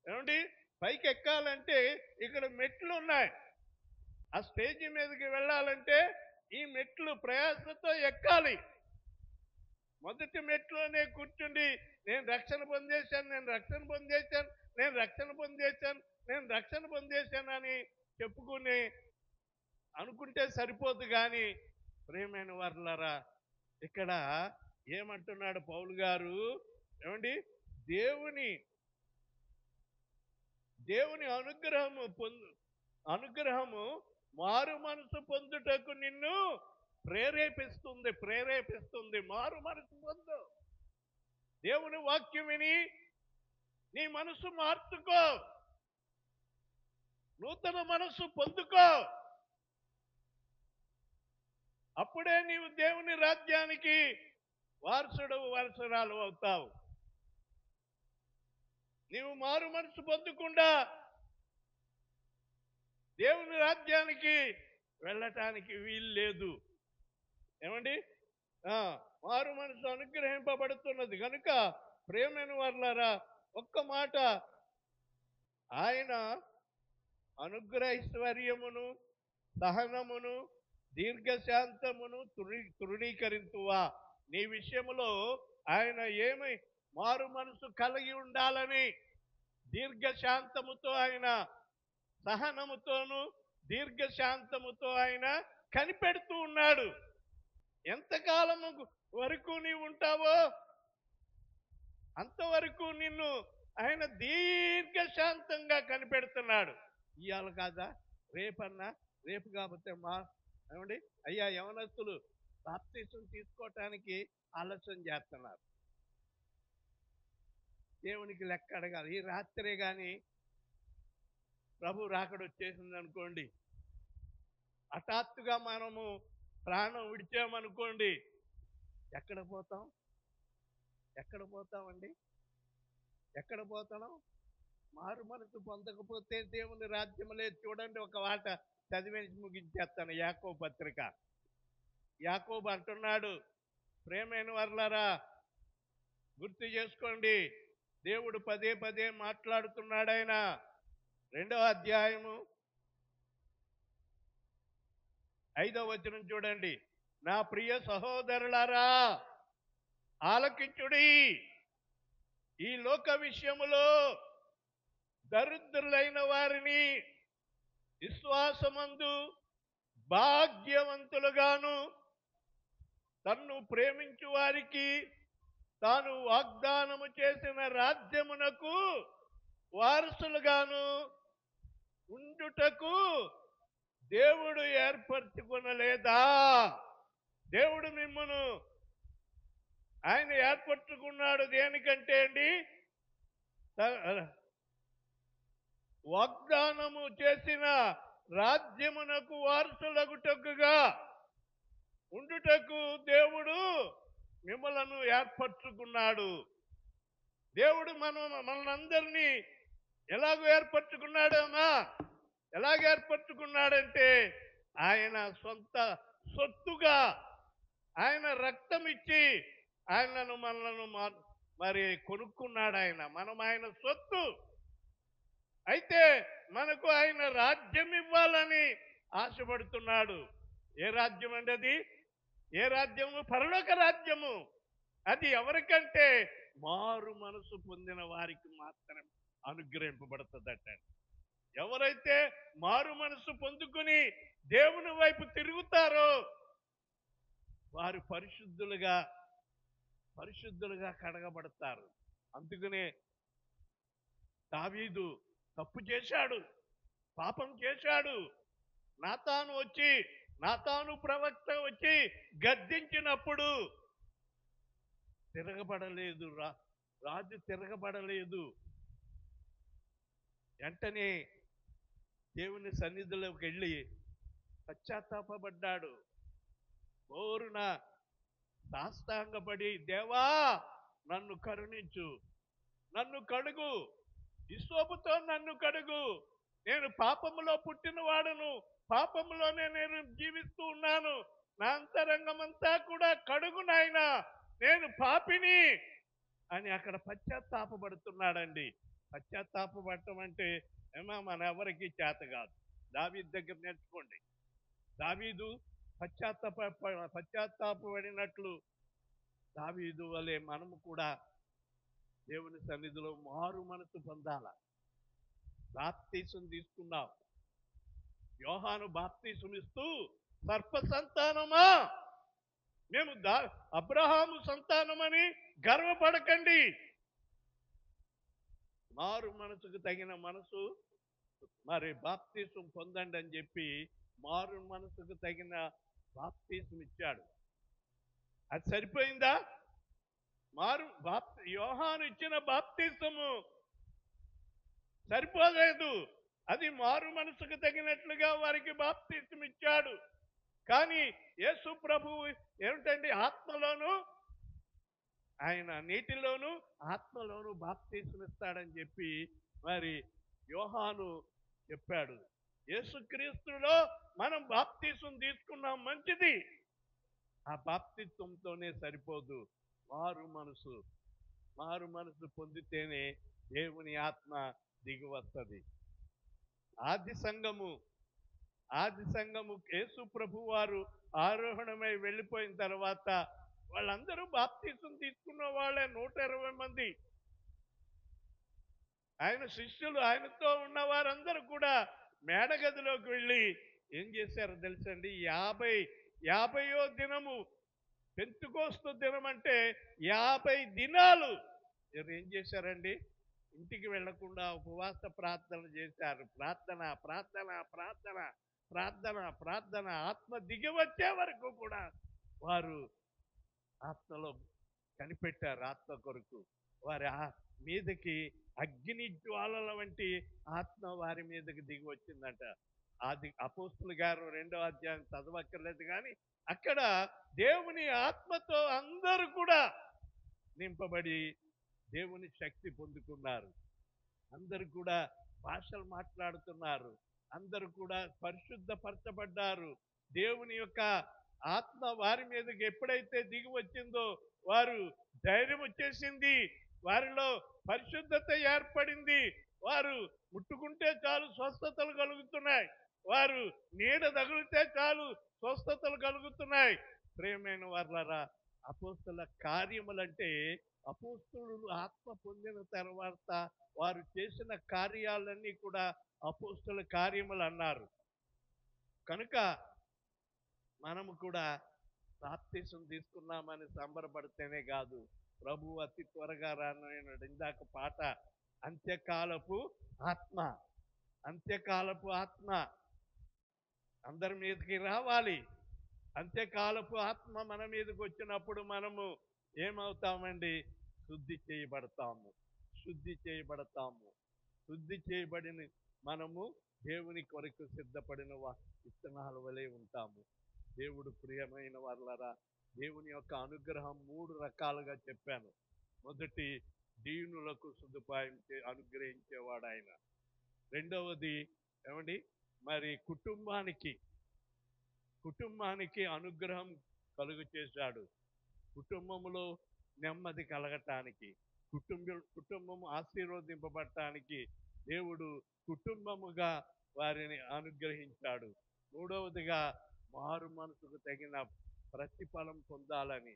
ఏమండి, పైకి ఎక్కాలంటే ఇక్కడ మెట్లు ఉన్నాయి. ఆ స్టేజి మీదకి వెళ్ళాలంటే ఈ మెట్లు ప్రయాసతో ఎక్కాలి. మొదటి మెట్లోనే కూర్చుండి నేను రక్షణ పొందేశాను, నేను రక్షణ పొందేశాను, నేను రక్షణ పొందేశాను, నేను రక్షణ పొందేశాను అని చెప్పుకుని అనుకుంటే సరిపోదు. కానీ ప్రియమైన వారులారా, ఇక్కడ ఏమంటున్నాడు పౌలు గారు, ఏమండి, దేవుని అనుగ్రహము మారు మనసు పొందుటకు నిన్ను ప్రేరేపిస్తుంది. మారు మనసు పొందు. దేవుని వాక్యం విని నీ మనసు మార్చుకో, నూతన మనసు పొందుకో. అప్పుడే నీవు దేవుని రాజ్యానికి వారసురాలు అవుతావు. నీవు మారు మనసు పొందకుండా దేవుని రాజ్యానికి వెళ్ళటానికి వీలు లేదు. ఏమండి, మారు మనసు అనుగ్రహింపబడుతున్నది కనుక ప్రియమైన వారులారా, ఒక్క మాట, ఆయన అనుగ్రహైశ్వర్యమును, సహనమును, దీర్ఘశాంతమును తృణీకరింతువా? నీ విషయంలో ఆయన ఏమి మారు మనసు కలిగి ఉండాలని దీర్ఘశాంతముతో, ఆయన సహనముతోను దీర్ఘశాంతముతో ఆయన కనిపెడుతూ ఉన్నాడు. ఎంతకాలము వరకు నీవు ఉంటావో అంతవరకు నిన్ను ఆయన దీర్ఘశాంతంగా కనిపెడుతున్నాడు. ఇవాళ కాదా, రేపన్నా, రేపు కాకపోతే ఏమండి, అయ్యా యవనస్తులు బాప్తిసం తీసుకోవటానికి ఆలస్యం చేస్తున్నారు. దేవునికి లెక్క అడగాలి. ఈ రాత్రే కానీ ప్రభు రాకడ వచ్చేసింది అనుకోండి, హఠాత్తుగా మనము ప్రాణం విడిచామనుకోండి, ఎక్కడ పోతామండి? ఎక్కడ పోతాం? మారు మనసు పొందకపోతే దేవుని రాజ్యం లేదు. చూడండి, ఒక మాట చదివేసి ముగించేస్తాను. యాకోబు పత్రిక. యాకోబు అంటున్నాడు, ప్రేమైన వారులారా, గుర్తు చేసుకోండి, దేవుడు పదే పదే మాట్లాడుతున్నాడు. ఆయన 2వ అధ్యాయము 5వ వచనం చూడండి. నా ప్రియ సహోదరులారా, ఆలకించుడి. ఈ లోక విషయములో దరిద్రులైన వారిని విశ్వాసమందు భాగ్యవంతులుగాను, తన్ను ప్రేమించు వారికి తాను వాగ్దానము చేసిన రాజ్యమునకు వారసులుగాను ఉండుటకు దేవుడు ఏర్పరచుకొనలేదా? దేవుడు మిమ్మను ఆయన ఏర్పరచుకున్నాడు దేనికంటే అండి, వాగ్దానము చేసిన రాజ్యమునకు వారసులగుటకుగా ఉండుటకు దేవుడు మిమ్మలను ఏర్పరచుకున్నాడు. దేవుడు మనందరినీ ఎలాగో ఏర్పరచుకున్నాడమ్మా? ఎలాగ ఏర్పరచుకున్నాడంటే ఆయన సొంత సొత్తుగా ఆయన రక్తం ఇచ్చి మనలను మరి కొనుక్కున్నాడు. మనం ఆయన సొత్తు. అయితే మనకు ఆయన రాజ్యం ఇవ్వాలని ఆశపడుతున్నాడు. ఏ రాజ్యం అండి అది? ఏ రాజ్యము? పరలోక రాజ్యము. అది ఎవరికంటే మారు మనసు పొందిన వారికి మాత్రమే అనుగ్రహింపబడుతుందట. ఎవరైతే మారు మనసు పొందుకుని దేవుని వైపు తిరుగుతారో వారు పరిశుద్ధులుగా కడగబడతారు. అందుకనే దావీదు తప్పు చేశాడు, పాపం చేశాడు. నాతాను ప్రవక్త వచ్చి గద్దించినప్పుడు తిరగబడలేదు, రాజు తిరగబడలేదు. వెంటనే దేవుని సన్నిధిలోకి వెళ్ళి పశ్చాత్తాపడ్డాడు. బోరున సాష్టాంగపడి, దేవా నన్ను కరుణించు, నన్ను కడుగు, హిస్సోపుతో నన్ను కడుగు. నేను పాపములో పుట్టిన వాడను, పాపములోనే నేను జీవిస్తూ ఉన్నాను. నా అంతరంగమంతా కూడా కడుగు నాయనా, నేను పాపిని అని అక్కడ పశ్చాత్తాపడుతున్నాడండి. పశ్చాత్తాపడటం అంటే మన ఎవరికి చేత కాదు. దావీదు దగ్గర నేర్చుకోండి. దావీదు పశ్చాత్తాపడినట్లు దావీదు వలె మనము కూడా దేవుని సన్నిధిలో మారు మనసు పొందాల. బాప్తీసం తీసుకున్నాం. యోహాను బాప్తీసం ఇస్తూ, సర్ప సంతానమా, మేము అబ్రహాము సంతానమని గర్వపడకండి, మారు మనసుకు తగిన మనసు మరి బాప్తీసం పొందండి అని చెప్పి మారు మనసుకు తగిన బాప్తీసం ఇచ్చాడు. అది సరిపోయిందా? యోహాను ఇచ్చిన బాప్తీసము సరిపోలేదు. అది మారు మనసుకు తగినట్లుగా వారికి బాప్తీసం ఇచ్చాడు. కానీ యేసు ప్రభువు ఏమిటండి? ఆత్మలోను, ఆయన నీటిలోను ఆత్మలోను బాప్తీసం ఇస్తాడని చెప్పి మరి యోహాను చెప్పాడు. యేసుక్రీస్తులో మనం బాప్తీసం తీసుకున్నాం, మంచిది. ఆ బాప్తిత్వంతోనే సరిపోదు. మారు మనసు పొందితేనే దేవుని ఆత్మ దిగి వస్తుంది. ఆది సంఘము యేసు ప్రభు వారు ఆరోహణమై వెళ్ళిపోయిన తర్వాత వాళ్ళందరూ బాప్తీసం తీసుకున్న వాళ్ళే 120 మంది. ఆయన శిష్యులు, ఆయనతో ఉన్న వారందరూ కూడా మేడగదిలోకి వెళ్ళి ఏం చేశారో తెలుసండి? 50వ దినము, పెంతెకోస్తు దినం అంటే 50 దినాలు ఏం చేశారండి? ఇంటికి వెళ్లకుండా ఉపవాస ప్రార్థన చేశారు. ప్రార్థన ఆత్మ దిగి వచ్చే వరకు కూడా వారు ఆత్మలో కనిపెట్టారు. ఆత్మ కొరకు వారి మీదకి అగ్ని జ్వాలల వంటి ఆత్మ వారి మీదకి దిగి వచ్చిందంట. అది అపోస్తుల గారు 2వ అధ్యాయం చదవక్కర్లేదు, కానీ అక్కడ దేవుని ఆత్మతో అందరూ కూడా నింపబడి దేవుని శక్తి పొందుకున్నారు. అందరూ కూడా భాషలు మాట్లాడుతున్నారు. అందరూ కూడా పరిశుద్ధపరచబడ్డారు. దేవుని యొక్క ఆత్మ వారి మీదకి ఎప్పుడైతే దిగి వచ్చిందో వారు ధైర్యం వచ్చేసింది, వారిలో పరిశుద్ధత ఏర్పడింది. వారు ముట్టుకుంటే చాలు స్వస్థతలు కలుగుతున్నాయి, వారు నీడ తగిలితే చాలు స్వస్థతలు కలుగుతున్నాయి. ప్రియమైన వారలారా, అపోస్తల కార్యములంటే అపోస్తలులు ఆత్మ పొందిన తర్వాత వారు చేసిన కార్యాలన్నీ కూడా అపోస్తల కార్యములు అన్నారు. కనుక మనము కూడా బాప్తీసం తీసుకున్నామని సంబరపడితేనే కాదు, ప్రభు అతి త్వరగా రానున్నాడు. ఇందాక పాట, అంత్యకాలపు ఆత్మ అందరి మీదకి రావాలి. అంత్యకాలపు ఆత్మ మన మీదకి వచ్చినప్పుడు మనము ఏమవుతామండి? శుద్ధి చేయబడతాము. శుద్ధి చేయబడిన మనము దేవుని కొరకు సిద్ధపడిన విత్తనాల వలె ఉంటాము. దేవుడు ప్రియమైన వాళ్ళరా, దేవుని యొక్క అనుగ్రహం 3 రకాలుగా చెప్పాను. మొదటి, దీనులకు సదుపాయం అనుగ్రహించేవాడు ఆయన. రెండవది ఏమండి, మరి కుటుంబానికి అనుగ్రహం కలుగు చేశాడు. కుటుంబంలో నెమ్మది కలగటానికి, కుటుంబం ఆశీర్వదింపబడటానికి దేవుడు కుటుంబముగా వారిని అనుగ్రహించాడు. మూడవదిగా, మారు మనసుకు తగిన ప్రతిఫలం పొందాలని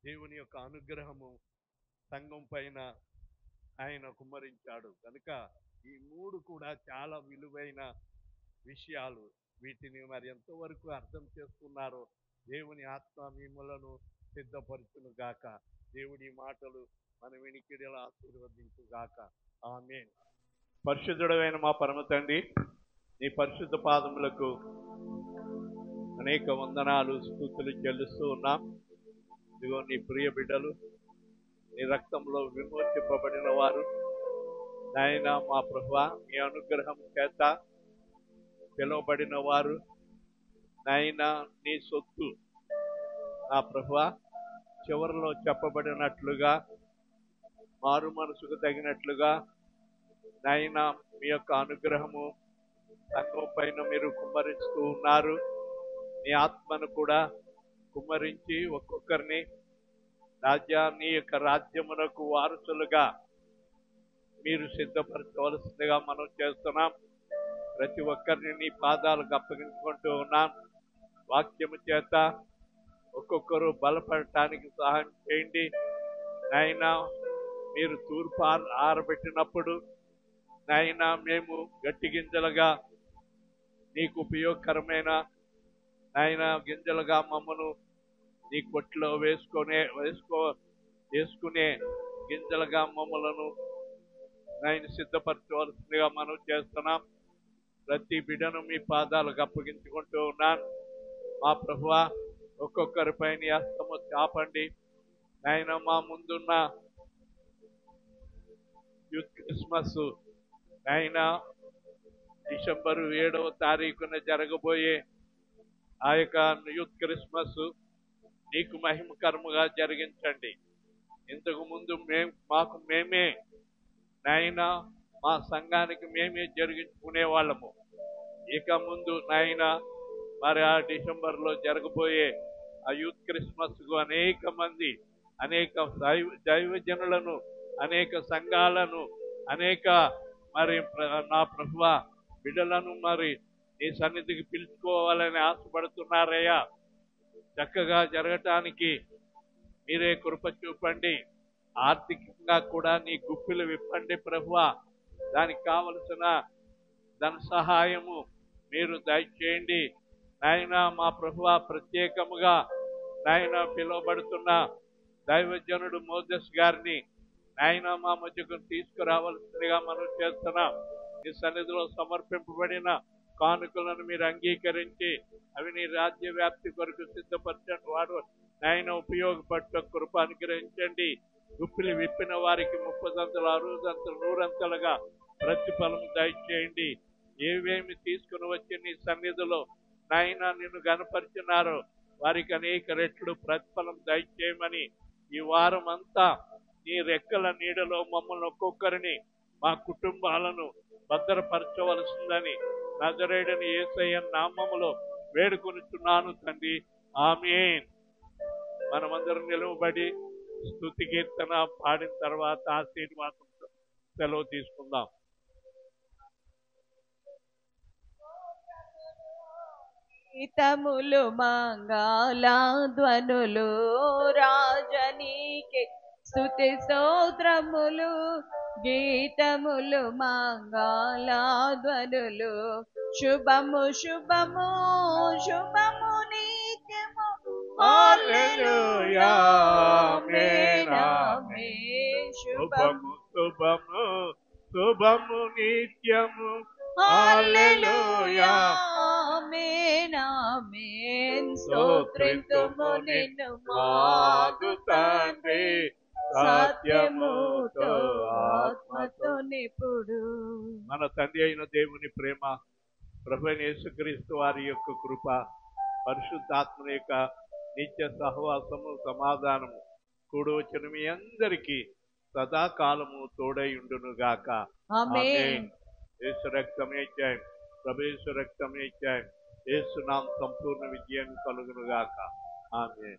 దేవుని యొక్క అనుగ్రహము సంఘం పైన ఆయన కుమ్మరించాడు. కనుక ఈ 3 కూడా చాలా విలువైన విషయాలు. వీటిని మరి ఎంతవరకు అర్థం చేసుకున్నారో దేవుని ఆత్మ మిమ్మలను సిద్ధపరచును గాక. దేవుని మాటలు మన వినికిడిలో ఆశీర్వదించు గాక. ఆమేన్. పరిశుద్ధుడైన మా పరమ తండ్రి, నీ పరిశుద్ధ పాదములకు అనేక వందనాలు, స్తుతులు చెల్లిస్తూ ఉన్నాం. ఇదిగో నీ ప్రియ బిడ్డలు, నీ రక్తంలో విమోచింపబడిన వారు నాయన మా ప్రభువా, మీ అనుగ్రహం చేత పిలువబడిన వారు నాయన నీ సొత్తు. నా ప్రభువా, చివరిలో చెప్పబడినట్లుగా మారు మనసుకు తగినట్లుగా నాయన మీ యొక్క అనుగ్రహము సంఘం పైన మీరు కుమ్మరిస్తూ ఉన్నారు. నీ ఆత్మను కూడా కుమ్మరించి ఒక్కొక్కరిని నీ యొక్క రాజ్యమునకు వారసులుగా మీరు సిద్ధపరచవలసిందిగా మనం చేస్తున్నాం. ప్రతి ఒక్కరిని నీ పాదాలకు అప్పగించుకుంటూ ఉన్నాం. వాక్యము చేత ఒక్కొక్కరు బలపడటానికి సహాయం చేయండి నాయన. మీరు తూర్పు ఆరబెట్టినప్పుడు నాయన మేము గట్టి గింజలుగా నీకు ఉపయోగకరమైన నాయన గింజలుగా మమ్మను నీ కొట్లో వేసుకునే గింజలుగా మమ్మలను నాయన సిద్ధపరచవలసిందిగా మనం చేస్తున్నాం. ప్రతి బిడ్డను మీ పాదాలకు అప్పగించుకుంటూ ఉన్నాను. మా ప్రభువా, ఒక్కొక్కరిపై నీ హస్తము చాపండి నాయన. మా ముందున్న యూత్ క్రిస్మస్ నాయన డిసెంబరు 7వ తారీఖున జరగబోయే ఆ యొక్క యూత్ క్రిస్మస్ నీకు మహిమకరముగా జరిగించండి. ఇంతకు ముందు మాకు మేమే నాయన మా సంఘానికి మేమే జరిగించుకునే వాళ్ళము. ఇక ముందు నాయన మరి ఆ డిసెంబర్లో జరగబోయే ఆ యూత్ క్రిస్మస్ కు అనేక మంది, అనేక దైవజనులను, అనేక సంఘాలను, అనేక మరి నా ప్రభువ బిడ్డలను మరి నీ సన్నిధికి పిలుచుకోవాలని ఆశపడుతున్నారయ్యా. చక్కగా జరగటానికి మీరే కృప చూపండి. ఆర్థికంగా కూడా నీ గుప్పిలు విప్పండి ప్రభువ. దానికి కావలసిన ధన సహాయము మీరు దయచేయండి నాయన. మా ప్రభువ, ప్రత్యేకముగా నాయన పిలువబడుతున్న దైవజనుడు మోజెస్ గారిని నాయన మా మధ్యకు తీసుకురావాల్సిందిగా మనం చేస్తున్నాం. ఈ సన్నిధిలో సమర్పింపబడిన కానుకలను మీరు అంగీకరించి అవి నీ రాజ్య వ్యాప్తి కొరకు సిద్ధపరచండి. వాడు నాయన ఉపయోగపడ్డ కృప అనుగ్రహించండి. గుప్పిలి విప్పిన వారికి 30 60 100 ప్రతిఫలం దయచేయండి. ఏవేమి తీసుకుని వచ్చి నీ సన్నిధిలో నాయన నిన్ను గనపరిచినారో వారికి అనేక రెట్లు ప్రతిఫలం దయచేయమని ఈ వారం అంతా నీ రెక్కల నీడలో మమ్మల్ని ఒక్కొక్కరిని మా కుటుంబాలను భద్రపరచవలసిందని నజరేయుడైన యేసయ్య నామములో వేడుకొనుచున్నాను తండ్రి. ఆమేన్. మనమందరం నిలువబడి స్తుతి కీర్తన పాడిన తర్వాత ఆశీర్వాదంతో సెలవు తీసుకుందాం. గీతములు మంగళ ధ్వనులు రాజనీకే స్తుతి స్తోత్రములు. గీతములు మంగళ ధ్వనులు శుభము శుభము శుభము నిత్యము. హల్లెలూయా ఆమేన్ ఆమేన్. శుభము శుభము శుభము నిత్యము. హల్లెలూయా ఆమేన్ ఆమేన్. స్తోత్రింతుము నిన్ను మాకు తండ్రి, సత్యముతో ఆత్మతో నిపుడు. మన తండ్రి అయిన దేవుని ప్రేమ, ప్రభువైన యేసుక్రీస్తు వారి యొక్క కృప, పరిశుద్ధాత్మ యొక్క నిత్య సహవాసము సమాధానము కూడి వచ్చిన మీ అందరికీ సదాకాలము తోడై ఉండునుగాక. ఆమేన్. యేసు రక్తమే జయం, ప్రభు రక్తమే జయం. యేసు నామ సంపూర్ణ విజయం కలుగునుగాక. ఆమేన్.